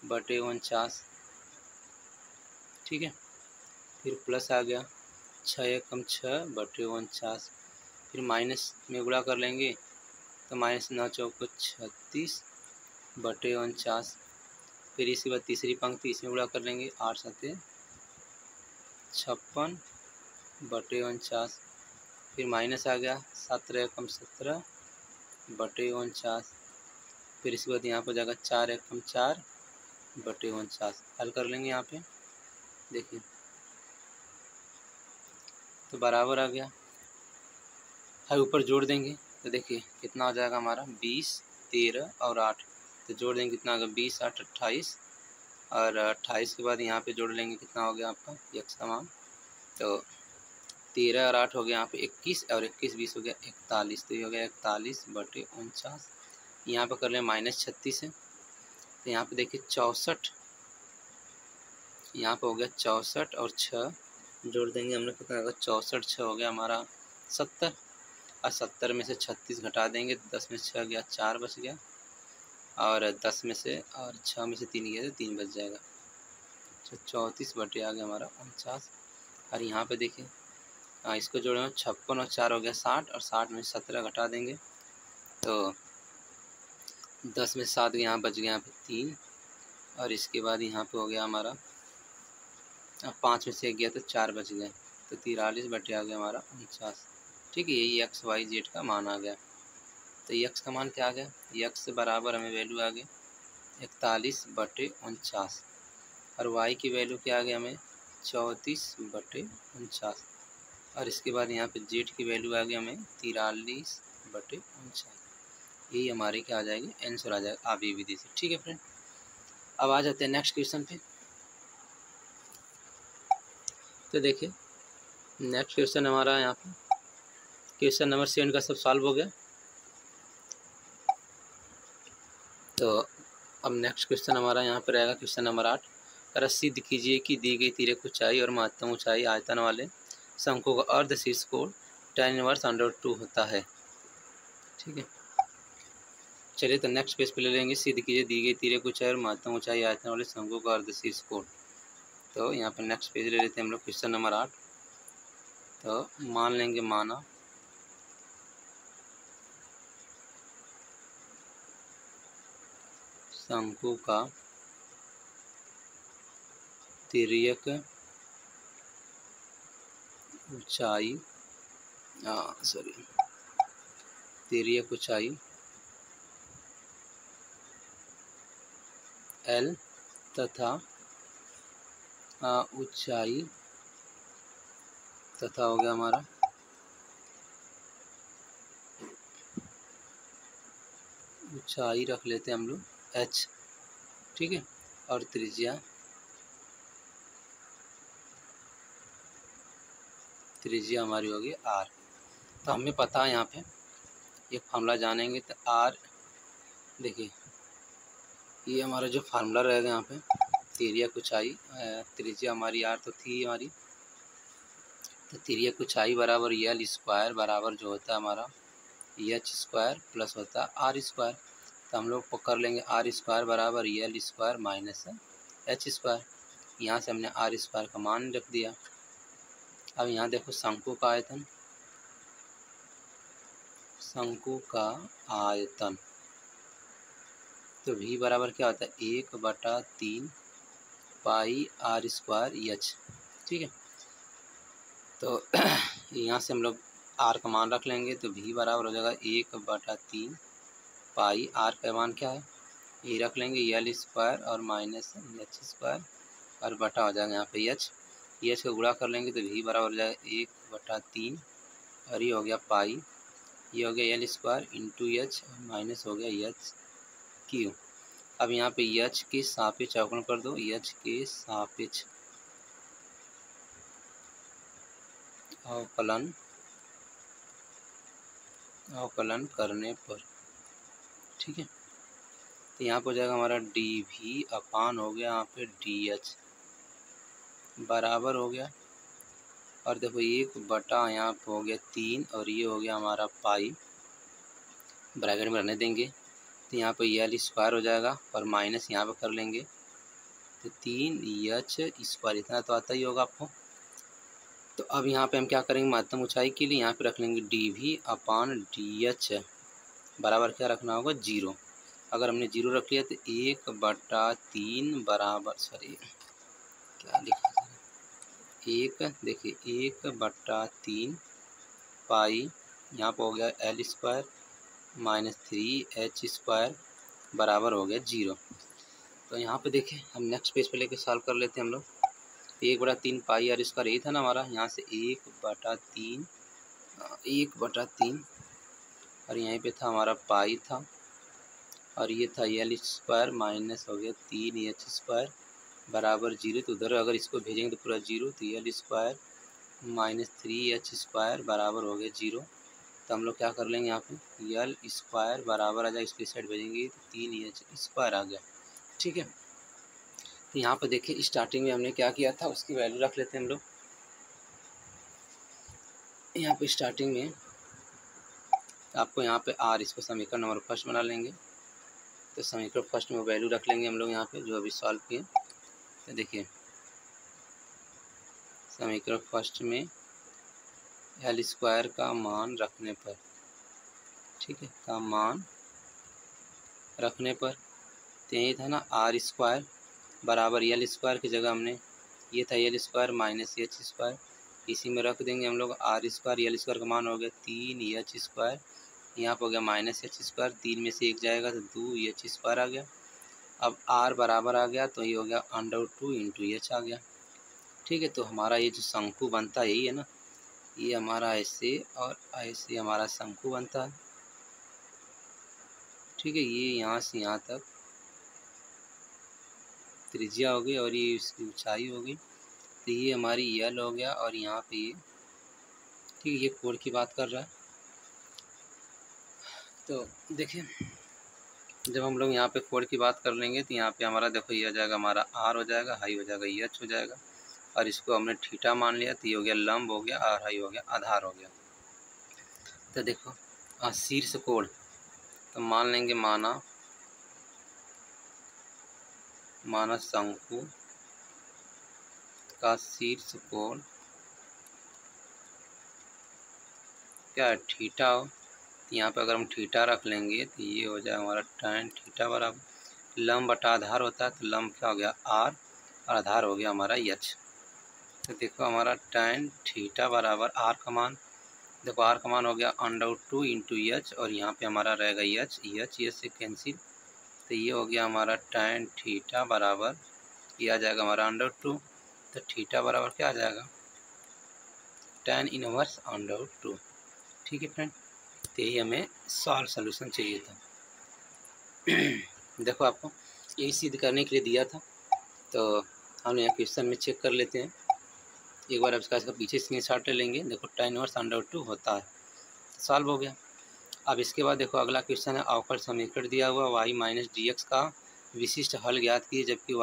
S1: बटे 49। ठीक है, फिर प्लस आ गया 6 एकम 6 बटे 49 फिर माइनस में गुणा कर लेंगे तो -9 चौको 36 बटे 49। फिर इसके बाद तीसरी पंक्ति इसमें गुणा कर लेंगे 8 7 56 बटे 49 फिर माइनस आ गया 17 एकम 17 बटे 49। फिर इसके बाद यहाँ पर जाएगा 4 एकम 4 बटे 49। हल कर लेंगे यहाँ पे, देखिए तो बराबर आ गया है, ऊपर जोड़ देंगे तो देखिए कितना हो जाएगा हमारा 20 13 और 8। तो जोड़ देंगे कितना होगा 20 8 28 और 28 के बाद यहाँ पे जोड़ लेंगे कितना हो गया आपका x का मान। तो 13 और 8 हो गया यहाँ पे 21 और 21 20 हो गया 41। तो ये हो गया 41 बटे 49। यहाँ पे कर लें -36 है तो यहाँ पे देखिए 64, यहाँ पे हो गया 64 और 6 जोड़ देंगे हम लोग कितना होगा 64 6 हो गया हमारा 70 और 70 में से 36 घटा देंगे 10 में से 6 गया 4 बच गया और 10 में से और 6 में से 3 गया तो 3 बच जाएगा। तो 34 बटे आ गया हमारा 49। और यहाँ पे देखिए इसको जोड़े 56 और 4 हो गया 60 और 60 में 17 घटा देंगे तो 10 में 7 यहाँ बच गया यहाँ पे 3 और इसके बाद यहाँ पे हो गया हमारा 5 में से 1 गया तो 4 बच गया तो 43 बटे आ गया हमारा 49। ठीक है, यही x y z का मान आ गया। तो x का मान क्या आ गया, x बराबर हमें वैल्यू आ गई 41 बटे 49 और y की वैल्यू क्या आ गया हमें 34 बटे 49 और इसके बाद यहाँ पे z की वैल्यू आ गई हमें 43 बटे 49। यही हमारी क्या आ जाएगी आंसर आ जाएगा आवी विधि से। ठीक है फ्रेंड, अब आ जाते हैं नेक्स्ट क्वेश्चन पे। तो देखिए नेक्स्ट क्वेश्चन हमारा यहाँ पे क्वेश्चन नंबर 7 का सब सॉल्व हो गया। तो अब नेक्स्ट क्वेश्चन हमारा यहाँ पे रहेगा क्वेश्चन नंबर 8। कर सिद्ध कीजिए कि दी गई तिर्यक ऊंचाई और महत्तम ऊंचाई आयतन वाले शंकु का अर्ध शीर्ष कोण tan इनवर्स √2 होता है। ठीक है, चलिए तो नेक्स्ट पेज पे ले लेंगे। सिद्ध कीजिए दी गई तिर्यक ऊंचाई और महत्तम ऊंचाई आयतन वाले शंकु का अर्ध शीर्ष कोण। तो यहाँ पे नेक्स्ट पेज ले लेते हैं हम लोग क्वेश्चन नंबर 8। तो मान लेंगे माना शंकु का तिर्यक ऊंचाई तिर्यक ऊंचाई L तथा ऊंचाई तथा हो गया हमारा ऊंचाई रख लेते हैं हम लोग h, ठीक है, और त्रिज्या हमारी होगी r। तो हमें पता है यहाँ पे एक फार्मूला जानेंगे तो r, देखिए ये हमारा जो फार्मूला रहेगा यहाँ पे तिर्यक ऊंचाई, त्रिज्या हमारी r तो थी हमारी, तो तिर्यक ऊंचाई बराबर l स्क्वायर बराबर जो होता है हमारा h स्क्वायर प्लस होता है r स्क्वायर। तो हम लोग कर लेंगे r स्क्वायर बराबर l square minus h square. यहाँ से हमने r स्क्वायर का मान रख दिया। अब यहाँ देखो शंकु का आयतन, शंकु का आयतन तो v बराबर क्या होता है 1/3 पाई r स्क्वायर h, ठीक है। तो यहाँ से हम लोग r का मान रख लेंगे तो v बराबर हो जाएगा 1/3 पाई r का मान क्या है ये रख लेंगे l स्क्वायर और माइनस h स्क्वायर और बटा हो जाएगा यहाँ पे h को गुणा कर लेंगे तो v बराबर हो जाएगा 1/3 और ये हो गया पाई, ये हो गया l square into h minus हो गया h क्यू। अब यहाँ पे h के सापेक्ष अवकलन कर दो, h के सापेक्ष अवकलन करने पर, ठीक है। तो यहाँ पर हो जाएगा हमारा dv अपान हो गया यहाँ पे dh बराबर हो गया, और देखो 1/, यहाँ पे हो गया 3 और ये हो गया हमारा पाई, ब्रैकेट में रहने देंगे। तो यहाँ पे l स्क्वायर हो जाएगा और माइनस यहाँ पे कर लेंगे तो 3h स्क्वायर, इतना तो आता ही होगा आपको। तो अब यहाँ पे हम क्या करेंगे महत्तम ऊंचाई के लिए यहाँ पे रख लेंगे dv अपान dh बराबर क्या रखना होगा 0। अगर हमने 0 रख लिया तो 1/3 बराबर, सॉरी क्या लिखा था, देखिए 1/3 पाई, यहाँ पर हो गया l square minus 3h square बराबर हो गया 0। तो यहाँ पे देखिए हम नेक्स्ट पेज पे लेके सॉल्व कर लेते हैं हम लोग। 1/3 पाई r स्क्वायर यही था ना हमारा, यहाँ से 1/3 और यहीं पे था हमारा पाई था और ये था l स्क्वायर माइनस हो गया 3h स्क्वायर बराबर 0। तो उधर अगर इसको भेजेंगे तो पूरा 0, तो l square minus 3h square बराबर हो गया 0। तो हम लोग क्या कर लेंगे यहाँ पे l स्क्वायर बराबर आ जाए, इसकी साइड भेजेंगे तो 3h स्क्वायर आ गया, ठीक है। तो यहाँ पे देखिए स्टार्टिंग में हमने क्या किया था उसकी वैल्यू रख लेते हैं हम लोग। यहाँ पे स्टार्टिंग में आपको यहाँ पे r, इसको समीकरण नंबर फर्स्ट बना लेंगे। तो समीकरण फर्स्ट में वैल्यू रख लेंगे हम लोग यहाँ पे जो अभी सॉल्व किए। तो देखिए समीकरण फर्स्ट में l स्क्वायर का मान रखने पर, ठीक है, का मान रखने पर तो यही था ना r स्क्वायर बराबर l स्क्वायर की जगह हमने ये था l square minus h square, इसी में रख देंगे हम लोग r स्क्वायर, l स्क्वायर का मान हो गया 3h स्क्वायर, यहाँ पर हो गया माइनस h स्क्वायर, 3 में से 1 जाएगा तो 2h स्क्वायर आ गया। अब r बराबर आ गया तो ये हो गया √2 इंटू h आ गया, ठीक है। तो हमारा ये जो शंकु बनता है यही है ना, ये हमारा ऐसे और ऐसे हमारा शंकु बनता है, ठीक है। ये यहाँ से यहाँ तक त्रिज्या हो गई और ये इसकी ऊंचाई हो गई, तो ये हमारी l हो गया और यहाँ पे ये, ठीक है, ये कोण की बात कर रहा है। तो देखिए जब हम लोग यहाँ पे कोण की बात कर लेंगे तो यहाँ पे हमारा देखो ये हो जाएगा हमारा r हो जाएगा, हाई हो जाएगा h हो जाएगा, और इसको हमने थीटा मान लिया तो ये हो गया लंब हो गया और हाई हो गया आधार हो गया। तो देखो शीर्ष कोण, तो मान लेंगे माना शंकु का शीर्ष कोण क्या है थीटा हो, तो यहाँ पे अगर हम थीटा रख लेंगे तो ये हो जाएगा हमारा tan थीटा बराबर लंब बटा आधार होता है, तो लंब क्या हो गया r और आधार हो गया हमारा h। तो देखो हमारा tan थीटा बराबर r का मान, देखो r का मान हो गया √2 इंटू h और यहाँ पे हमारा रहेगा h से कैंसिल, तो ये हो गया हमारा tan थीटा बराबर ये आ जाएगा हमारा √2 तो थीटा बराबर क्या आ जाएगा, tan इनवर्स √2। ठीक है फ्रेंड, तो यही हमें सॉल्व सोल्यूशन चाहिए था। देखो आपको यही सिद्ध करने के लिए दिया था, तो हम यहाँ क्वेश्चन में चेक कर लेते हैं एक बार। अब इसका पीछे स्क्रीनशॉट ले लेंगे। देखो tan इनवर्स √2 होता है, तो सॉल्व हो गया। अब इसके बाद देखो अगला क्वेश्चन है, अवकल समीकरण दिया हुआ y माइनस dx का विशिष्ट हल ज्ञात कीजिए, जबकि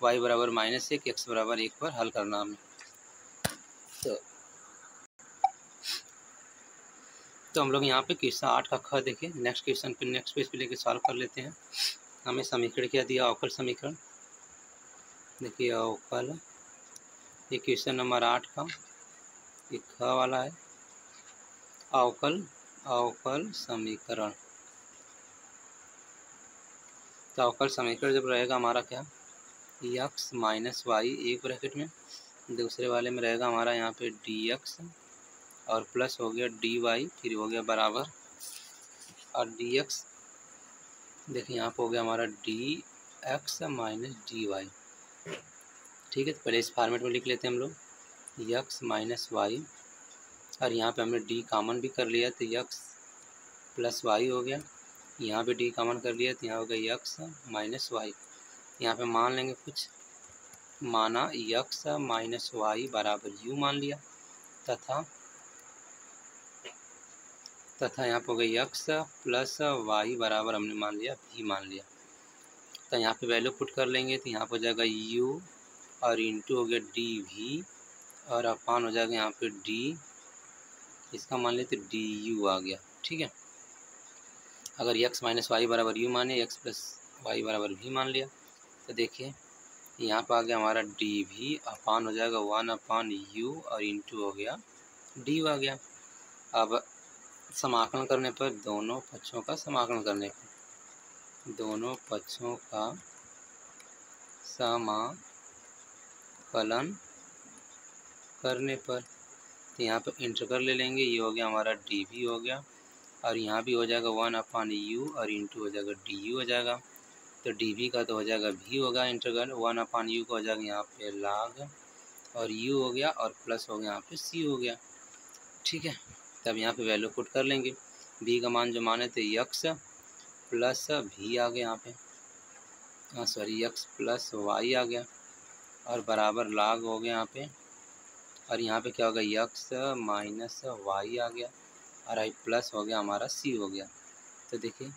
S1: y बराबर -1 x बराबर 1 पर हल करना हमें। तो हम लोग यहाँ पे क्वेश्चन 8 का ख देखें, नेक्स्ट क्वेश्चन पे नेक्स्ट पेज पे लेके सॉल्व कर लेते हैं। हमें समीकरण क्या दिया, अवकल समीकरण। देखिए अवकल, ये क्वेश्चन नंबर 8 का ये ख वाला है, अवकल समीकरण। तो अवकल समीकरण जब रहेगा हमारा क्या, x माइनस वाई एक ब्रैकेट में, दूसरे वाले में रहेगा हमारा यहाँ पे dx और प्लस हो गया dy, फिर हो गया बराबर, और dx देखिए यहाँ पे हो गया हमारा dx माइनस dy। ठीक है, तो पहले इस फॉर्मेट में लिख लेते हैं हम लोग, x माइनस वाई, और यहाँ पे हमने d कॉमन भी कर लिया तो x प्लस वाई हो गया, यहाँ पे d कॉमन कर लिया तो यहाँ हो गया x माइनस वाई। यहाँ पे मान लेंगे कुछ, माना x माइनस वाई बराबर u मान लिया, तथा यहाँ पे हो गया x प्लस वाई बराबर हमने मान लिया v मान लिया। तो यहाँ पे वैल्यू पुट कर लेंगे तो यहाँ पे हो जाएगा u और इंटू हो गया dv और अपान हो जाएगा यहाँ पे d, इसका मान लेते du आ गया। ठीक है, अगर x माइनस वाई बराबर u माने, x प्लस वाई बराबर v मान लिया, तो देखिए यहाँ पर आ गया हमारा dv अपान हो जाएगा 1/u और इंटू हो गया d आ गया। अब समाकलन करने पर दोनों पक्षों का समाकलन करने पर, दोनों पक्षों का समाकलन करने पर, तो यहाँ पर इंटीग्रल ले लेंगे, ये हो गया हमारा dv हो गया, और यहाँ भी हो जाएगा 1/u और इंटू हो जाएगा du हो जाएगा। तो dv का तो हो जाएगा v होगा इंटीग्रल, 1/u का हो जाएगा यहाँ पे log, और u हो गया और प्लस हो गया यहाँ पे c हो गया। ठीक है, तब यहाँ पे वैल्यू पुट कर लेंगे, v का मान जो माने तो x प्लस v आ गया यहाँ पे, सॉरी x प्लस y आ गया, और बराबर log हो गया यहाँ पे, और यहाँ पे क्या होगा x माइनस y आ गया, और आई प्लस हो गया हमारा c हो गया। तो देखिए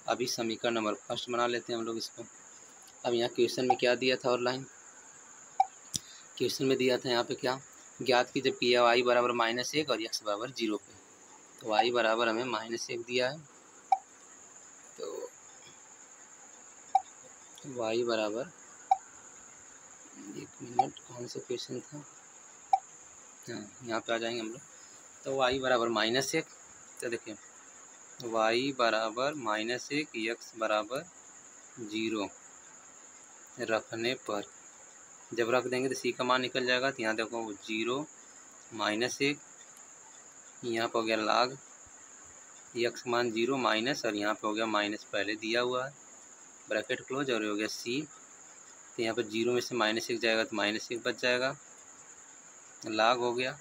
S1: अभी समीकरण नंबर फर्स्ट बना लेते हैं हम लोग इसको। अब यहाँ क्वेश्चन में क्या दिया था, और लाइन क्वेश्चन में दिया था यहाँ पे क्या, ज्ञात की जब किया y बराबर -1 और x बराबर 0 पे, तो y बराबर हमें -1 दिया है, तो y बराबर, एक मिनट कौन सा क्वेश्चन था, हाँ यहाँ पे आ जाएंगे हम लोग। तो y बराबर -1, तो देखिए y बराबर -1 x बराबर 0 रखने पर, जब रख देंगे तो c का मान निकल जाएगा, तो यहाँ देखो 0 -1, यहाँ पे हो गया log x मान 0 माइनस, और यहाँ पे हो गया माइनस पहले दिया हुआ है, ब्रैकेट क्लोज, और हो गया c, तो यहाँ पर 0 में से -1 जाएगा तो -1 बच जाएगा, log हो गया,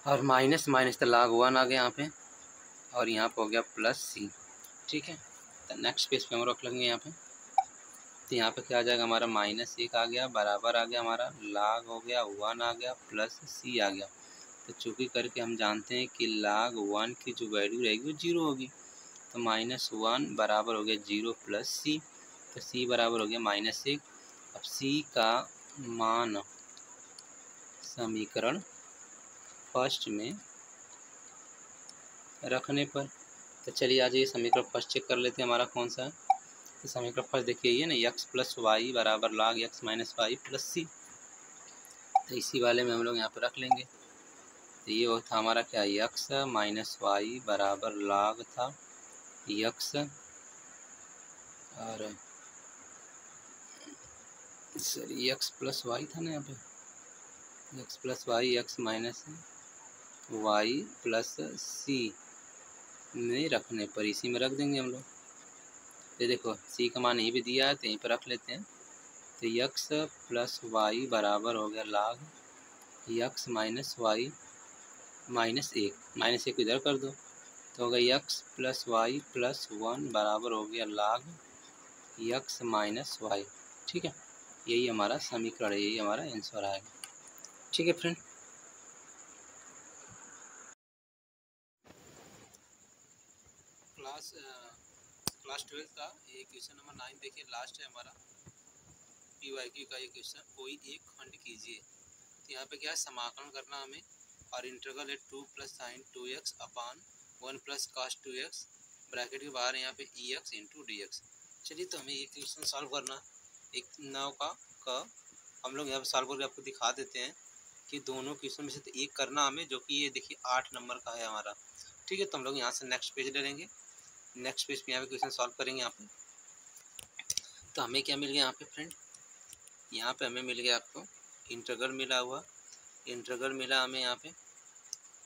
S1: और माइनस माइनस तो log 1 आ गया यहाँ पे, और यहाँ पे हो गया प्लस c। ठीक है, तो नेक्स्ट पेज पे हम रख लेंगे यहाँ पे, तो यहाँ पे क्या आ जाएगा हमारा -1 आ गया, बराबर आ गया हमारा log हो गया 1 आ गया प्लस c आ गया। तो चूँकि करके हम जानते हैं कि log 1 की जो वैल्यू रहेगी वो 0 होगी, तो -1 बराबर हो गया 0 प्लस c, तो c बराबर हो गया -1। अब c का मान समीकरण फर्स्ट में रखने पर, तो चलिए आज ये समीकरण फर्स्ट चेक कर लेते हैं हमारा कौन सा है। तो समीकरण फर्स्ट देखिए ये ना, x प्लस वाई बराबर log x minus y plus c, तो इसी वाले में हम लोग यहाँ पर रख लेंगे। तो ये वो था हमारा क्या, x माइनस वाई बराबर log था x, और सॉरी x प्लस वाई था ना यहाँ पे, x plus y x minus y plus c में रखने पर, इसी में रख देंगे हम लोग। तो देखो c का मान यहीं पे दिया है तो यहीं पर रख लेते हैं, तो यक्स प्लस वाई बराबर हो गया log x minus y minus एक, माइनस एक इधर कर दो तो होगा यक्स प्लस वाई प्लस 1 बराबर हो गया log यक्स माइनस वाई। ठीक है, यही हमारा समीकरण है, यही हमारा आंसर आएगा। ठीक है फ्रेंड, क्लास 12 का ये क्वेश्चन नंबर 9 देखिए, लास्ट है हमारा पी वाई क्यू का ये क्वेश्चन। कोई एक खंड कीजिए, तो यहाँ पे क्या है, समाकलन करना हमें, और इंटीग्रल है 2 प्लस साइन 2x अपान 1 प्लस कास 2x, ब्रैकेट के बाहर यहाँ पे ex इंटू डी एक्स। चलिए, तो हमें ये क्वेश्चन सॉल्व करना एक नाव का हम लोग यहाँ पे सॉल्व करके आपको दिखा देते हैं कि दोनों क्वेश्चन में से तो एक करना हमें, जो कि ये देखिए 8 नंबर का है हमारा। ठीक है, तो हम लोग यहाँ से नेक्स्ट पेज ले लेंगे, नेक्स्ट पेज पे यहाँ पे क्वेश्चन सॉल्व करेंगे। यहाँ पे तो हमें क्या मिल गया यहाँ पे फ्रेंड, यहाँ पे हमें मिल गया आपको इंटीग्रल मिला हुआ, इंटीग्रल मिला हमें यहाँ पे,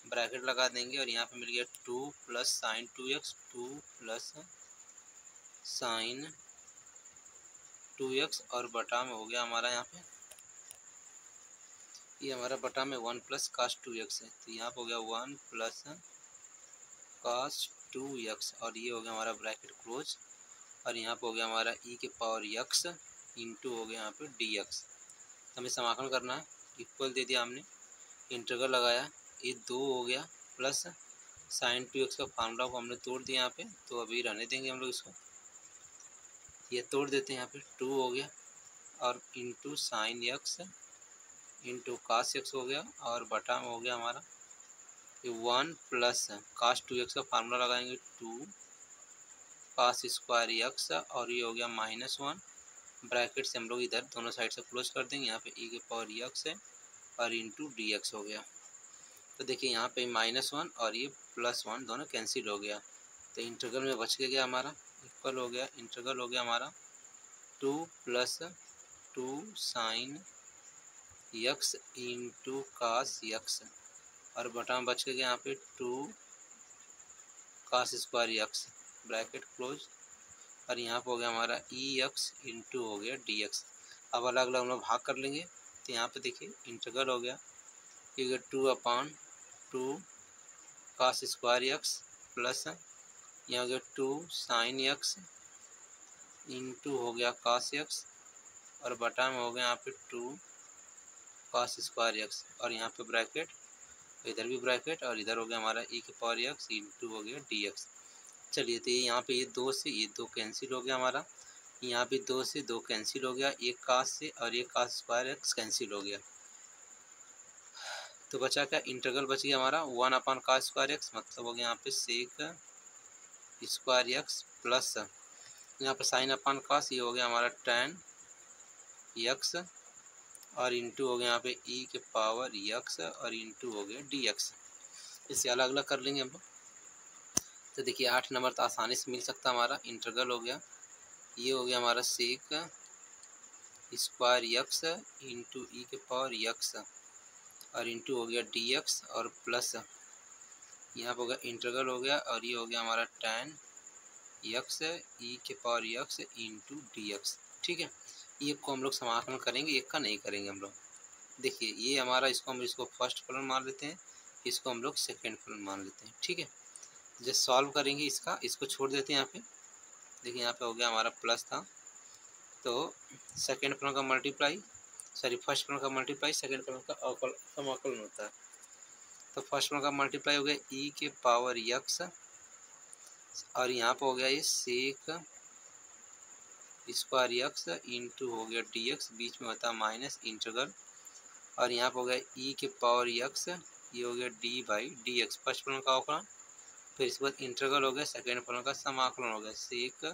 S1: ब्रैकेट लगा देंगे और यहाँ पे मिल गया 2 plus sign 2x, 2 plus sign 2x और बटा में हो गया हमारा यहाँ पे, ये हमारा बटा में 1 प्लस कास 2x है, तो यहाँ पे हो गया 1 प्लस कास 2x और ये हो गया हमारा ब्रैकेट क्लोज, और यहाँ पे हो गया हमारा e के पावर x इंटू हो गया यहाँ पे dx। हमें समाकलन करना है, इक्वल दे दिया हमने, इंटीग्रल लगाया, ये 2 हो गया प्लस साइन 2x का फार्मूला को हमने तोड़ दिया यहाँ पे, तो अभी रहने देंगे हम लोग इसको, ये तोड़ देते हैं यहाँ पे, 2 हो गया और into sine x into cos x हो गया और बटा में हो गया हमारा ये 1 प्लस कास 2x का फार्मूला लगाएंगे 2 कास स्क्वायर x और ये हो गया -1, ब्रैकेट से हम लोग इधर दोनों साइड से क्लोज कर देंगे, यहाँ पे e के पावर x है और इंटू dx हो गया। तो देखिए यहाँ पे -1 और ये +1 दोनों कैंसिल हो गया, तो इंटीग्रल में बच के गया हमारा, इक्वल हो गया, इंटीग्रल हो गया हमारा 2 plus 2 sine x into cos x और बटा में बच के गया यहाँ पे 2 cos square x bracket close, और यहाँ पे हो गया हमारा ex इंटू हो गया dx। अब अलग अलग हम लोग भाग कर लेंगे, तो यहाँ पे देखिए इंटीग्रल हो गया, ये 2 अपान 2 कास स्क्वायर x प्लस यहाँ हो गया 2 साइन x इंटू हो गया कास x और बटा में हो गया यहाँ पे 2 कास स्क्वायर x और यहाँ पे ब्रैकेट, इधर भी ब्रैकेट और इधर हो गया हमारा e के पावर x इंटू हो गया dx। चलिए, तो ये यहाँ पे ये 2 से ये 2 कैंसिल हो गया हमारा, यहाँ पे 2 से 2 कैंसिल हो गया, एक कास से और एक कास स्क्वायर x कैंसिल हो गया, तो बचा क्या, इंटीग्रल बच गया हमारा 1 अपान कास स्क्वायर x, मतलब हो गया यहाँ पे सेक स्क्वायर x प्लस यहाँ पे साइन अपान कास, ये हो गया हमारा tan x और इंटू हो गया यहाँ पे e के पावर x और इंटू हो गया dx। इसे अलग अलग कर लेंगे हम लोग, तो देखिए 8 नंबर तो आसानी से मिल सकता है हमारा। इंटीग्रल हो गया, ये हो गया हमारा sec square x into e के पावर x और इंटू हो गया dx और प्लस यहाँ पे हो गया इंटीग्रल हो गया और ये हो गया हमारा tan x e के पावर x इंटू dx। ठीक है, ये को हम लोग समाकलन करेंगे, एक का नहीं करेंगे हम लोग। देखिए ये हमारा, इसको फर्स्ट फलन मान लेते हैं, इसको हम लोग सेकेंड फलन मान लेते हैं। ठीक है, जब सॉल्व करेंगे इसको छोड़ देते हैं यहाँ पे, देखिए यहाँ पे हो गया हमारा प्लस था, तो सेकेंड फलन का मल्टीप्लाई, सॉरी फर्स्ट फलन का मल्टीप्लाई सेकेंड फलन का समाकलन होता है, तो फर्स्ट फलन का मल्टीप्लाई हो गया e के पावर x और यहाँ पे हो गया ये सेक स्क्वायर x इंटू हो गया dx, बीच में होता है माइनस इंटीग्रल और यहाँ पे हो गया e के पावर x, ये हो गया d बाई dx फर्स्ट फलन का अवकलन, फिर इसके बाद इंटीग्रल हो गया सेकेंड फलन का समाकलन हो गया sec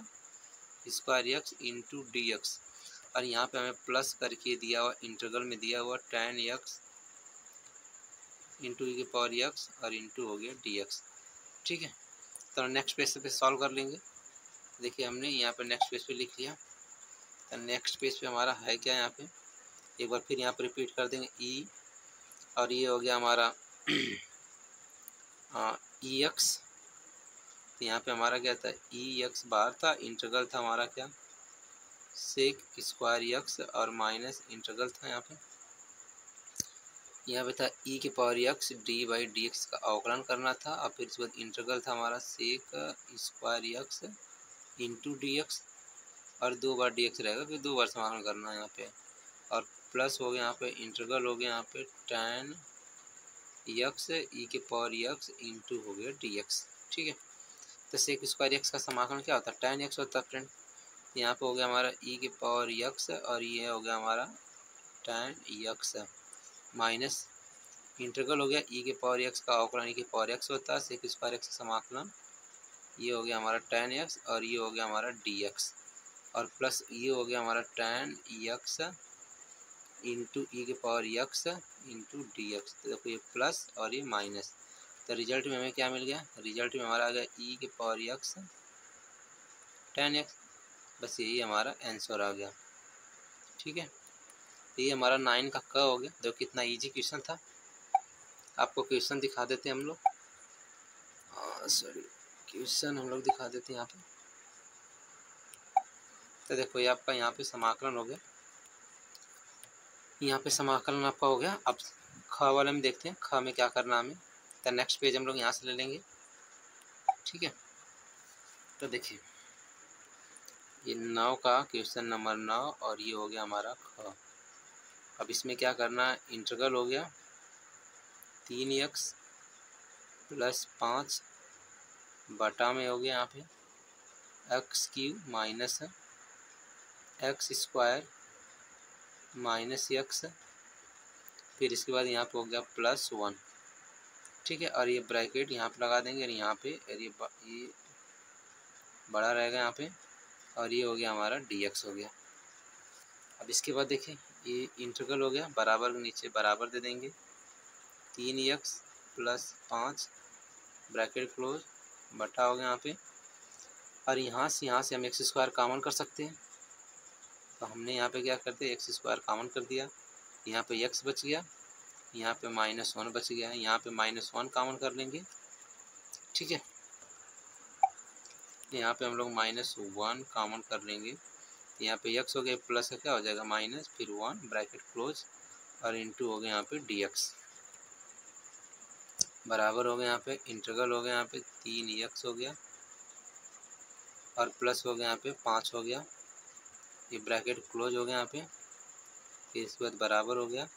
S1: square x into dx और यहाँ पे हमें प्लस करके दिया हुआ इंटीग्रल में दिया हुआ tan x इंटू e के पावर x और इंटू हो गया dx। ठीक है, तो नेक्स्ट पेज पे सॉल्व कर लेंगे। देखिए हमने यहाँ पे नेक्स्ट पेज पे लिख लिया, तो नेक्स्ट पेज पे हमारा है क्या, यहाँ पे एक बार फिर यहाँ पे रिपीट कर देंगे e और ये हो गया हमारा ex, तो यहाँ पे हमारा क्या था ex बार था, इंटीग्रल था हमारा क्या सेक स्क्वायर यक्स और माइनस इंटीग्रल था यहाँ पे था ई के power x D by D x का अवकलन करना था। और फिर इसके बाद इंटीग्रल था हमारा sec square x into d x और 2 बार डी एक्स रहेगा, फिर 2 बार समाकलन करना है यहाँ पे। और प्लस हो गया यहाँ पे इंटीग्रल हो गया यहाँ पे tan यक्स ई के पावर यक्स इंटू हो गया डी एक्स। ठीक है, तो सेक स्क्वायर यक्स का समाकलन क्या होता है, tan यक्स होता है फ्रेंड। यहाँ पे हो गया हमारा ई के पावर यक्स और ये हो गया हमारा tan यक्स माइनस इंटीग्रल हो गया ई के पावर यक्स का अवकलन ई के पावर यक्स होता है, सेक स्क्वायर यक्स का समाकलन ये हो गया हमारा tan यक्स और ये हो गया हमारा डी एक्स और प्लस ये हो गया हमारा tan यक्स इंटू ई के power x into d x. तो देखो ये प्लस और ये माइनस, तो रिजल्ट में हमें क्या मिल गया, रिजल्ट में हमारा आ गया ई के पावर यक्स tan यक्स। बस यही हमारा आंसर आ गया। ठीक है, तो ये हमारा 9 का क हो गया। देखो कितना इजी क्वेश्चन था। आपको क्वेश्चन दिखा देते हैं हम लोग, सॉरी क्वेश्चन हम लोग दिखा देते हैं यहाँ पे। तो देखो ये आपका यहाँ पे समाकलन हो गया, यहाँ पे समाकलन आपका हो गया। अब ख वाले में देखते हैं ख में क्या करना हमें, तो नेक्स्ट पेज हम लोग यहाँ से ले लेंगे। ठीक है, तो देखिए ये 9 का क्वेश्चन नंबर 9 और ये हो गया हमारा ख। अब इसमें क्या करना है, इंटीग्रल हो गया 3x प्लस 5 बटा में हो गया यहाँ पे x cube minus x square minus x, फिर इसके बाद यहाँ पे हो गया +1। ठीक है, और ये ब्रैकेट यहाँ पे लगा देंगे और यहाँ पे ये बड़ा रहेगा यहाँ पे और ये हो गया हमारा dx हो गया। अब इसके बाद देखिए ये इंटीग्रल हो गया, बराबर के नीचे बराबर दे देंगे 3x प्लस 5 ब्रैकेट क्लोज बटा हो गया यहाँ पे, और यहाँ से हम एक्स स्क्वायर कॉमन कर सकते हैं। तो हमने यहाँ पे क्या करते हैं, एक्स स्क्वायर कॉमन कर दिया, यहाँ पे x बच गया, यहाँ पे -1 बच गया, यहाँ पे -1 कॉमन कर लेंगे। ठीक है, यहाँ पे हम लोग -1 कॉमन कर लेंगे, यहाँ पे x हो गया प्लस का क्या हो जाएगा माइनस, फिर 1 ब्रैकेट क्लोज और इंटू हो गया यहाँ पे dx बराबर हो गया यहाँ पे इंटीग्रल हो गया यहाँ पे 3x हो गया और प्लस हो गया यहाँ पे 5 हो गया, ये ब्रैकेट क्लोज हो गया यहाँ पे, फिर इसके बाद बराबर हो गया।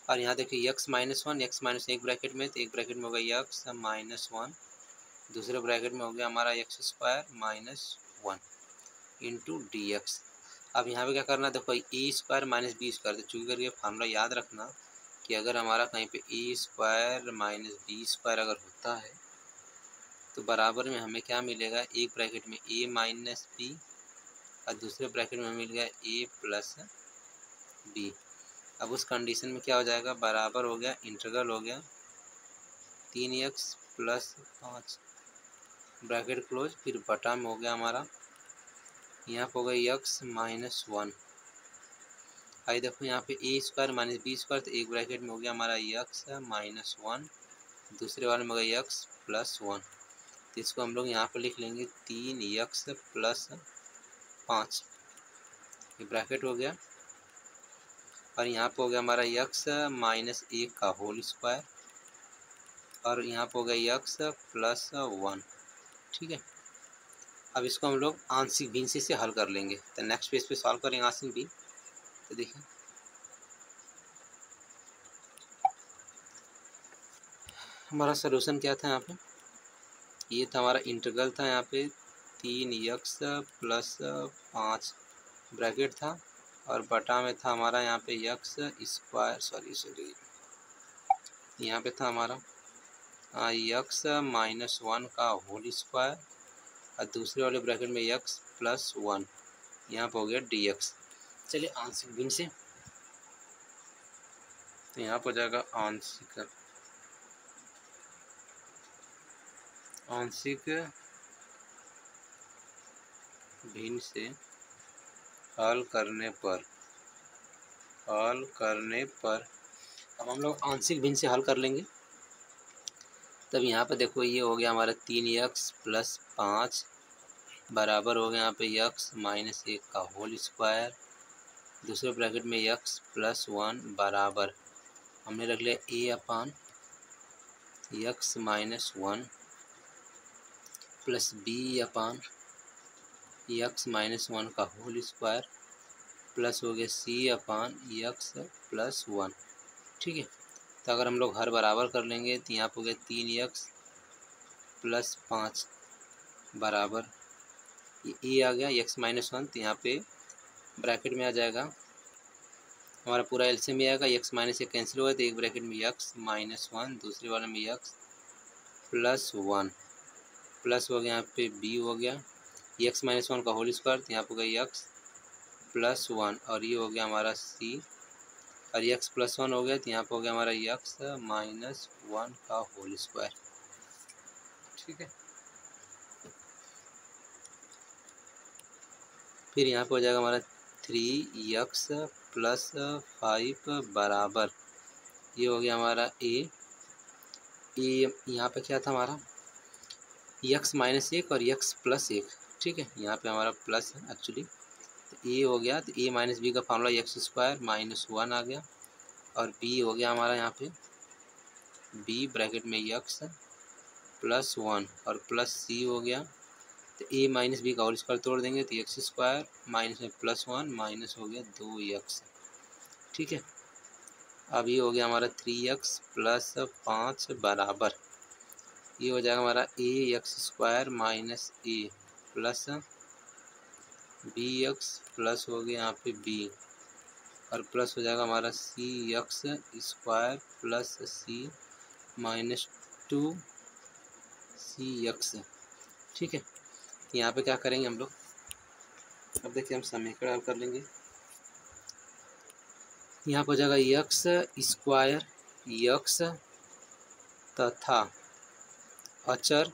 S1: और यहाँ देखिए x -1 एक ब्रैकेट में, तो एक ब्रैकेट में हो गया x -1, दूसरे ब्रैकेट में हो गया हमारा x स्क्वायर -1 इंटू dx। अब यहाँ पे क्या करना है, देखो ए स्क्वायर माइनस बी स्क्वायर, तो चूँकि करके फार्मूला याद रखना कि अगर हमारा कहीं पे ए स्क्वायर माइनस बी स्क्वायर अगर होता है तो बराबर में हमें क्या मिलेगा, एक ब्रैकेट में a माइनस बी और दूसरे ब्रैकेट में मिल गया a प्लस बी। अब उस कंडीशन में क्या हो जाएगा, बराबर हो गया इंटीग्रल हो गया 3x प्लस 5 ब्रैकेट क्लोज, फिर बटा में हो गया हमारा यहाँ पे हो गया x -1। आई देखो यहाँ पे a square minus b square, तो एक ब्रैकेट में हो गया हमारा x -1, दूसरे वाले में हो गया x +1, तो इसको हम लोग यहाँ पर लिख लेंगे 3x प्लस 5, ये ब्रैकेट हो गया। और यहाँ पे हो गया हमारा x -1 का होल स्क्वायर और यहाँ पे हो गया x +1। ठीक है, अब इसको हम लोग आंशिक भिन्न से हल कर लेंगे। तो नेक्स्ट पेज पे सॉल्व करेंगे आंशिक भिन्न। तो देखिए हमारा सलूशन क्या था, यहाँ पे ये था हमारा इंटीग्रल था यहाँ पे 3x प्लस 5 ब्रैकेट था और बटा में था हमारा यहाँ पे x स्क्वायर, सॉरी यहाँ पे था हमारा x -1 का होल स्क्वायर और दूसरे वाले ब्रैकेट में x +1, यहाँ पे हो गया dx। चलिए आंशिक भिन्न से, तो यहाँ पर हो जाएगा आंशिक भिन्न से हल करने पर अब हम लोग आंशिक भिन्न से हल कर लेंगे। तब यहाँ पर देखो ये हो गया हमारा 3x प्लस 5 बराबर हो गया यहाँ पे यक्स माइनस 1 का होल स्क्वायर, दूसरे ब्रैकेट में यक्स प्लस 1 बराबर हमने रख लिया ए अपान यक्स माइनस 1 प्लस बी अपान यक्स माइनस 1 का होल स्क्वायर प्लस हो गया सी अपान यक्स प्लस 1। ठीक है, तो अगर हम लोग हर बराबर कर लेंगे तो यहाँ पर हो गया 3 यक्स प्लस 5 बराबर ये आ गया यक्स माइनस 1, तो यहाँ पे ब्रैकेट में आ जाएगा हमारा पूरा एलसीएम में आएगा, यक्स माइनस 1 कैंसिल हुआ तो एक ब्रैकेट में यक्स माइनस 1, दूसरे वाले में यक्स प्लस 1 प्लस हो गया यहाँ पे बी हो गया यक्स माइनस 1 का होल स्क्वायर, तो यहाँ पर हो गया यक्स प्लस 1 और ये हो गया हमारा सी और यक्स प्लस 1 हो गया, तो यहाँ पर हो गया हमारा यक्स माइनस 1 का होल स्क्वायर। ठीक है, फिर यहाँ पर हो जाएगा हमारा 3x प्लस 5 बराबर ये हो गया हमारा ए यहाँ पे क्या था हमारा x माइनस 1 और x प्लस 1। ठीक है, यहाँ पे हमारा प्लस है एक्चुअली, तो ए हो गया, तो ए माइनस बी का फार्मूला एक्स स्क्वायर माइनस 1 आ गया और बी हो गया हमारा यहाँ पे बी ब्रैकेट में x प्लस 1 और प्लस सी हो गया, तो ए माइनस बी का होल स्क्वायर तोड़ देंगे तो एक्स स्क्वायर माइनस में प्लस 1 माइनस हो गया 2x। ठीक है, अब ये हो गया हमारा 3x प्लस 5 बराबर ये हो जाएगा हमारा ए एक्स स्क्वायर माइनस ए प्लस बी एक्स प्लस हो गया यहाँ पे बी और प्लस हो जाएगा हमारा सी एक्स स्क्वायर प्लस सी माइनस 2 सी एक्स। ठीक है, यहाँ पे क्या करेंगे हम लोग, अब देखिए हम समीकरण हल कर लेंगे। यहाँ पर हो जाएगा यक्स स्क्वायर यक्स तथा अचर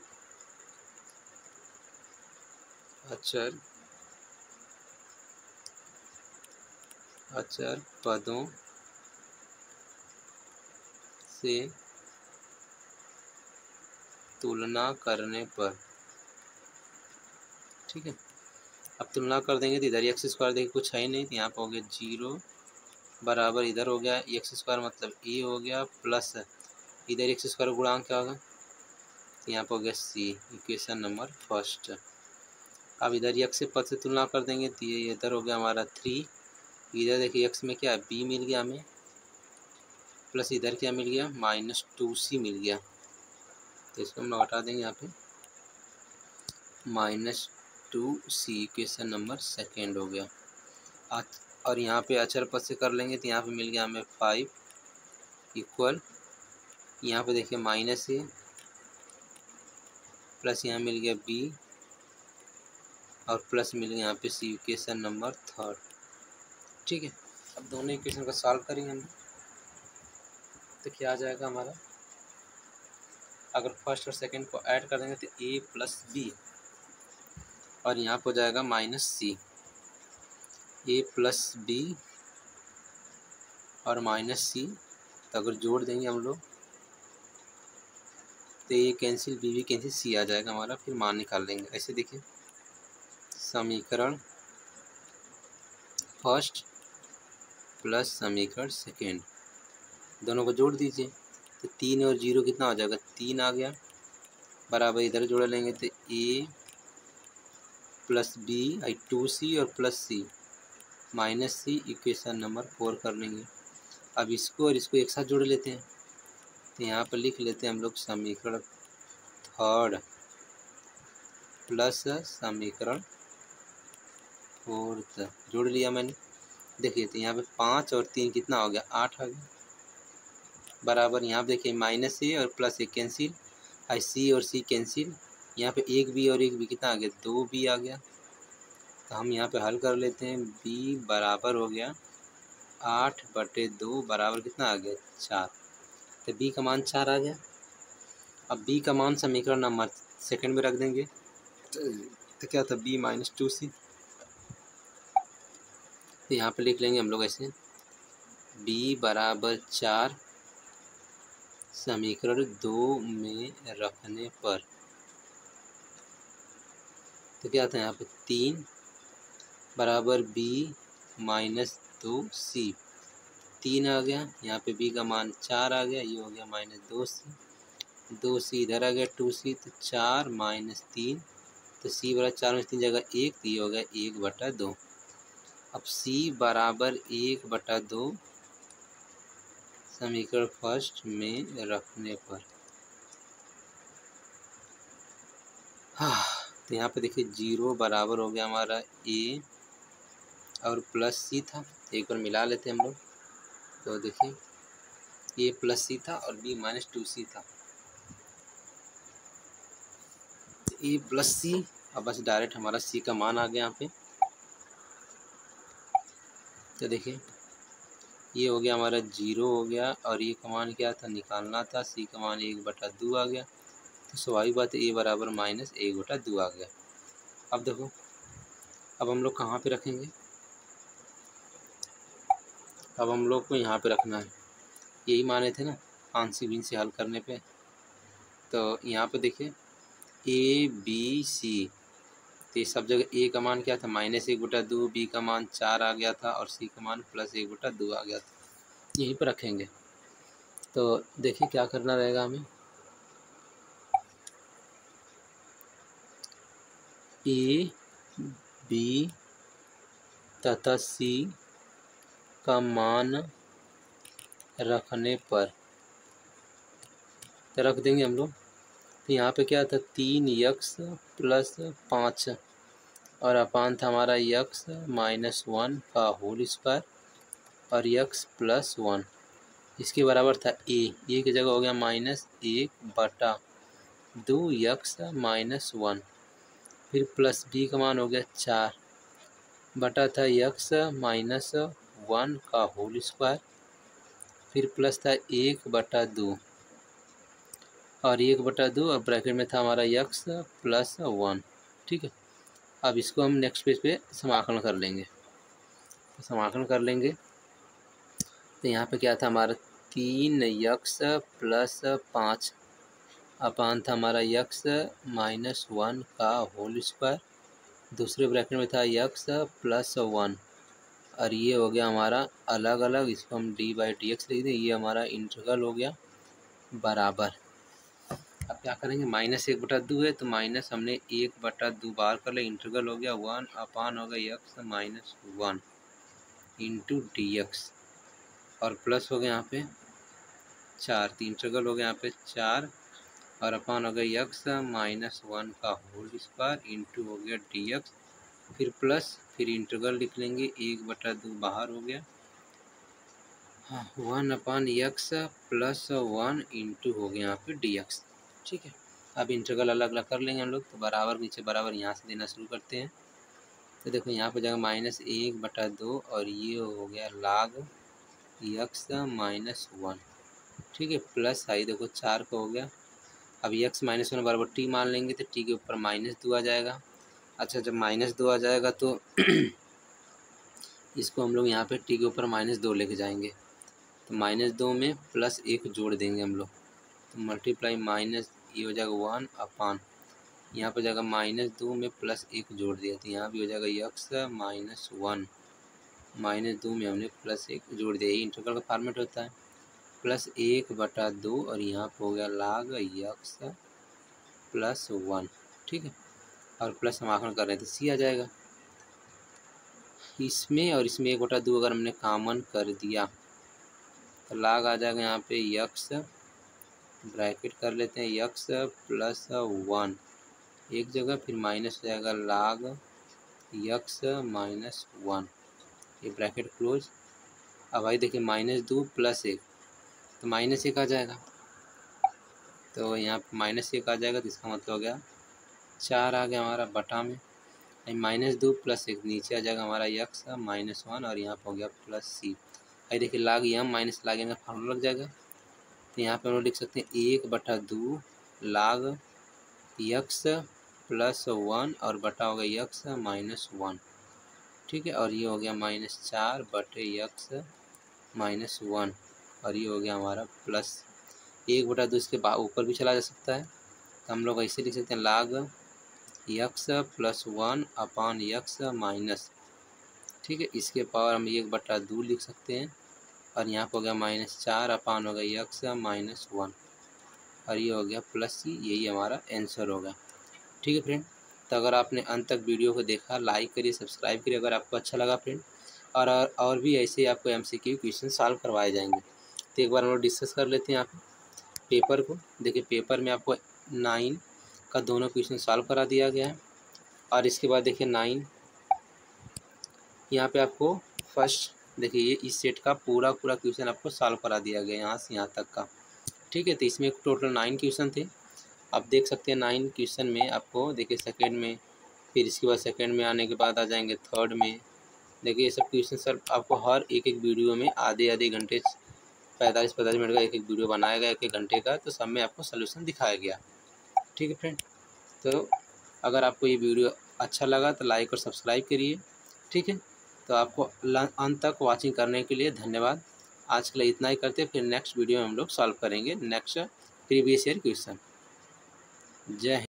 S1: पदों से तुलना करने पर। ठीक है, अब तुलना कर देंगे तो इधर एक्स स्क्वायर देखिए कुछ है ही नहीं, तो यहाँ पर हो गया 0 बराबर इधर हो गया एक्स स्क्वायर मतलब ए हो गया प्लस इधर एक्स स्क्वायर गुणांक क्या होगा, तो यहाँ पर हो गया सी इक्वेशन नंबर फर्स्ट। अब इधर एक्स से पद से तुलना कर देंगे तो ये इधर हो गया हमारा 3, इधर देखिए एक्स में क्या है बी मिल गया हमें प्लस इधर क्या मिल गया माइनस 2c मिल गया, तो इसको हम हटा देंगे यहाँ पे minus 2c equation number second हो गया। और यहाँ पे अचर पद से कर लेंगे तो यहाँ पे मिल गया हमें 5 इक्वल यहाँ पे देखिए माइनस ए प्लस यहाँ मिल गया बी और प्लस मिल गया यहाँ पे सी इक्वेशन नंबर थर्ड। ठीक है, अब दोनों इक्वेशन को सॉल्व करेंगे हम तो क्या आ जाएगा हमारा, अगर फर्स्ट और सेकंड को ऐड कर देंगे तो ए प्लस बी और यहाँ पर हो जाएगा माइनस सी ए प्लस बी और माइनस सी, तो अगर जोड़ देंगे हम लोग तो ये कैंसिल बी भी कैंसिल सी आ जाएगा हमारा, फिर मान निकाल लेंगे। ऐसे देखिए समीकरण फर्स्ट प्लस समीकरण सेकेंड दोनों को जोड़ दीजिए तो 3 और 0 कितना हो जाएगा 3 आ गया बराबर इधर जोड़ लेंगे तो ए प्लस बी आई 2c और प्लस सी माइनस सी इक्वेशन नंबर 4 कर लेंगे। अब इसको और इसको एक साथ जोड़ लेते हैं तो यहाँ पर लिख लेते हैं हम लोग समीकरण थर्ड प्लस समीकरण फोर्थ, जोड़ लिया मैंने। देखिए तो यहाँ पे 5 और 3 कितना हो गया 8 आ गया बराबर यहाँ पे देखिए माइनस ए और प्लस ए कैंसिल आई सी और सी कैंसिल, यहाँ पे एक बी और एक बी कितना आ गया 2 बी आ गया, तो हम यहाँ पे हल कर लेते हैं बी बराबर हो गया 8/2 बराबर कितना आ गया 4, तो बी का मान 4 आ गया। अब बी का मान समीकरण नंबर सेकंड में रख देंगे तो क्या था बी माइनस 2c, तो यहाँ पे लिख लेंगे हम लोग ऐसे बी बराबर 4 समीकरण 2 में रखने पर तो क्या था यहाँ पे 3 बराबर b माइनस 2c। 3 आ गया, यहाँ पे b का मान 4 आ गया, ये हो गया माइनस 2c। 2c इधर आ गया 2c, तो 4 माइनस 3, तो c बराबर 4 में 3 जगह 1, तो ये हो गया 1/2। अब c बराबर 1/2 समीकरण फर्स्ट में रखने पर, हाँ, तो यहाँ पे देखिए 0 बराबर हो गया हमारा a और प्लस c था, एक बार मिला लेते हैं हम लोग। तो देखिए a प्लस c था और b माइनस 2c था, a प्लस c। अब बस डायरेक्ट हमारा c का मान आ गया यहाँ पे। तो देखिए ये हो गया हमारा 0 हो गया, और ये का मान क्या था, निकालना था, c का मान 1/2 आ गया। तो स्वाभाविक बात है a बराबर माइनस 1/2 आ गया। अब देखो, अब हम लोग कहाँ पे रखेंगे, अब हम लोग को यहाँ पे रखना है, यही माने थे ना आंशिक भिन्न से हल करने पे। तो यहाँ पे देखिए a b c, तो ये सब जगह a का मान क्या था, माइनस 1/2, b का मान 4 आ गया था और c का मान प्लस 1/2 आ गया था, यहीं पर रखेंगे। तो देखिए क्या करना रहेगा हमें, a b तथा c का मान रखने पर, तो रख देंगे हम लोग। तो यहाँ पे क्या था, 3x प्लस 5 और अपान था हमारा x माइनस 1 का होल स्क्वायर और x प्लस 1, इसके बराबर था a की जगह हो गया माइनस 1/2 x माइनस 1, फिर प्लस b का मान हो गया 4 बटा था x माइनस 1 का होल स्क्वायर, फिर प्लस था 1/2 और 1/2 और ब्रैकेट में था हमारा x प्लस 1। ठीक है, अब इसको हम नेक्स्ट पेज पे समाकलन कर लेंगे। तो समाकलन कर लेंगे तो यहाँ पे क्या था हमारा 3x प्लस 5 अपान था हमारा x माइनस 1 का होल स्क्वायर, दूसरे ब्रैकेट में था x प्लस 1 और ये हो गया हमारा अलग अलग, इसको हम d/dx लिख दें, ये हमारा इंटीग्रल हो गया बराबर। अब क्या करेंगे, माइनस 1/2 है तो माइनस हमने 1/2 बार कर ले, इंटीग्रल हो गया 1 अपान हो गया x माइनस 1 इंटू dx और प्लस हो गया यहाँ पे 4, तो इंटीग्रल हो गया यहाँ पे 4 और अपान हो गया x माइनस 1 का होल स्क्वायर इंटू हो गया dx, फिर प्लस, फिर इंटीग्रल लिख लेंगे 1/2 बाहर हो गया, हाँ 1 अपान x प्लस 1 इंटू हो गया यहाँ पे dx। ठीक है, अब इंटीग्रल अलग अलग कर लेंगे हम लोग। तो बराबर नीचे बराबर यहाँ से देना शुरू करते हैं। तो देखो यहाँ पे जगह माइनस 1/2 और ये हो गया लाग x माइनस 1। ठीक है, प्लस आई देखो 4 का हो गया। अब x माइनस 1 बराबर t मान लेंगे तो t के ऊपर माइनस 2 आ जाएगा। अच्छा, जब माइनस 2 आ जाएगा तो इसको हम लोग यहाँ पे t के ऊपर माइनस 2 लेके जाएंगे, तो माइनस 2 में प्लस 1 जोड़ देंगे हम लोग, तो मल्टीप्लाई माइनस ये हो जाएगा 1 अपान, यहाँ पर जाएगा माइनस 2 में प्लस 1 जोड़ दिया, तो यहाँ भी हो जाएगा x माइनस 1, माइनस 2 में हमने प्लस 1 जोड़ दिया। ये इंटीग्रल का फॉर्मेट होता है, प्लस 1/2 और यहाँ पर हो गया लाग x प्लस 1। ठीक है, और प्लस समाकलन कर रहे हैं तो c आ जाएगा इसमें, और इसमें 1/2 अगर हमने कॉमन कर दिया तो लाग आ जाएगा यहाँ पे x, ब्रैकेट कर लेते हैं x प्लस 1 एक जगह, फिर माइनस हो जाएगा लाग x माइनस 1, ये ब्रैकेट क्लोज। अब भाई देखिए माइनस 2 प्लस 1 तो माइनस 1 आ जाएगा, तो यहाँ पे माइनस 1 आ जाएगा, तो इसका मतलब हो गया 4 आ गया हमारा बटा में, माइनस 2 प्लस 1 नीचे आ जाएगा हमारा x माइनस 1 और यहाँ पर हो गया प्लस c। भाई देखिए लाग m माइनस लाग m का फार्मूला लग जाएगा, तो यहाँ पे हम लोग लिख सकते हैं 1/2 लाग x प्लस 1 और बटा हो गया x माइनस 1। ठीक है, और ये हो गया माइनस 4 बटे x माइनस 1 और ये हो गया हमारा प्लस 1/2, इसके ऊपर भी चला जा सकता है, तो हम लोग ऐसे लिख सकते हैं लाग यक्स प्लस 1 अपान यक्स माइनस, ठीक है, इसके पावर हम 1/2 लिख सकते हैं। और यहाँ पर हो गया -4 अपान हो गया यक्स -1 और ये हो गया प्लस सी, यही हमारा आंसर होगा। ठीक है फ्रेंड, तो अगर आपने अंत तक वीडियो को देखा, लाइक करिए, सब्सक्राइब करिए अगर आपको अच्छा लगा फ्रेंड। और भी ऐसे आपको MCQ क्वेश्चन सॉल्व करवाए जाएंगे। तो एक बार हम लोग डिस्कस कर लेते हैं यहाँ पेपर को। देखिए पेपर में आपको 9 का दोनों क्वेश्चन सॉल्व करा दिया गया है। और इसके बाद देखिए 9 यहाँ पे आपको फर्स्ट देखिए ये इस सेट का पूरा क्वेश्चन आपको सॉल्व करा दिया गया यहाँ से यहाँ तक का। ठीक है, तो इसमें टोटल 9 क्वेश्चन थे। आप देख सकते हैं 9 क्वेश्चन में आपको देखिए सेकंड में, फिर इसके बाद सेकंड में आने के बाद आ जाएंगे थर्ड में। देखिए ये सब क्वेश्चन सर आपको हर एक वीडियो में आधे घंटे 45 मिनट का एक वीडियो बनाया गया, 1 घंटे का, तो सब में आपको सोल्यूशन दिखाया गया। ठीक है फ्रेंड, तो अगर आपको ये वीडियो अच्छा लगा तो लाइक और सब्सक्राइब करिए। ठीक है, तो आपको अंत तक वॉचिंग करने के लिए धन्यवाद। आज के लिए इतना ही करते हैं, फिर नेक्स्ट वीडियो में हम लोग सॉल्व करेंगे नेक्स्ट प्रीवियस ईयर क्वेश्चन। जय हिंद।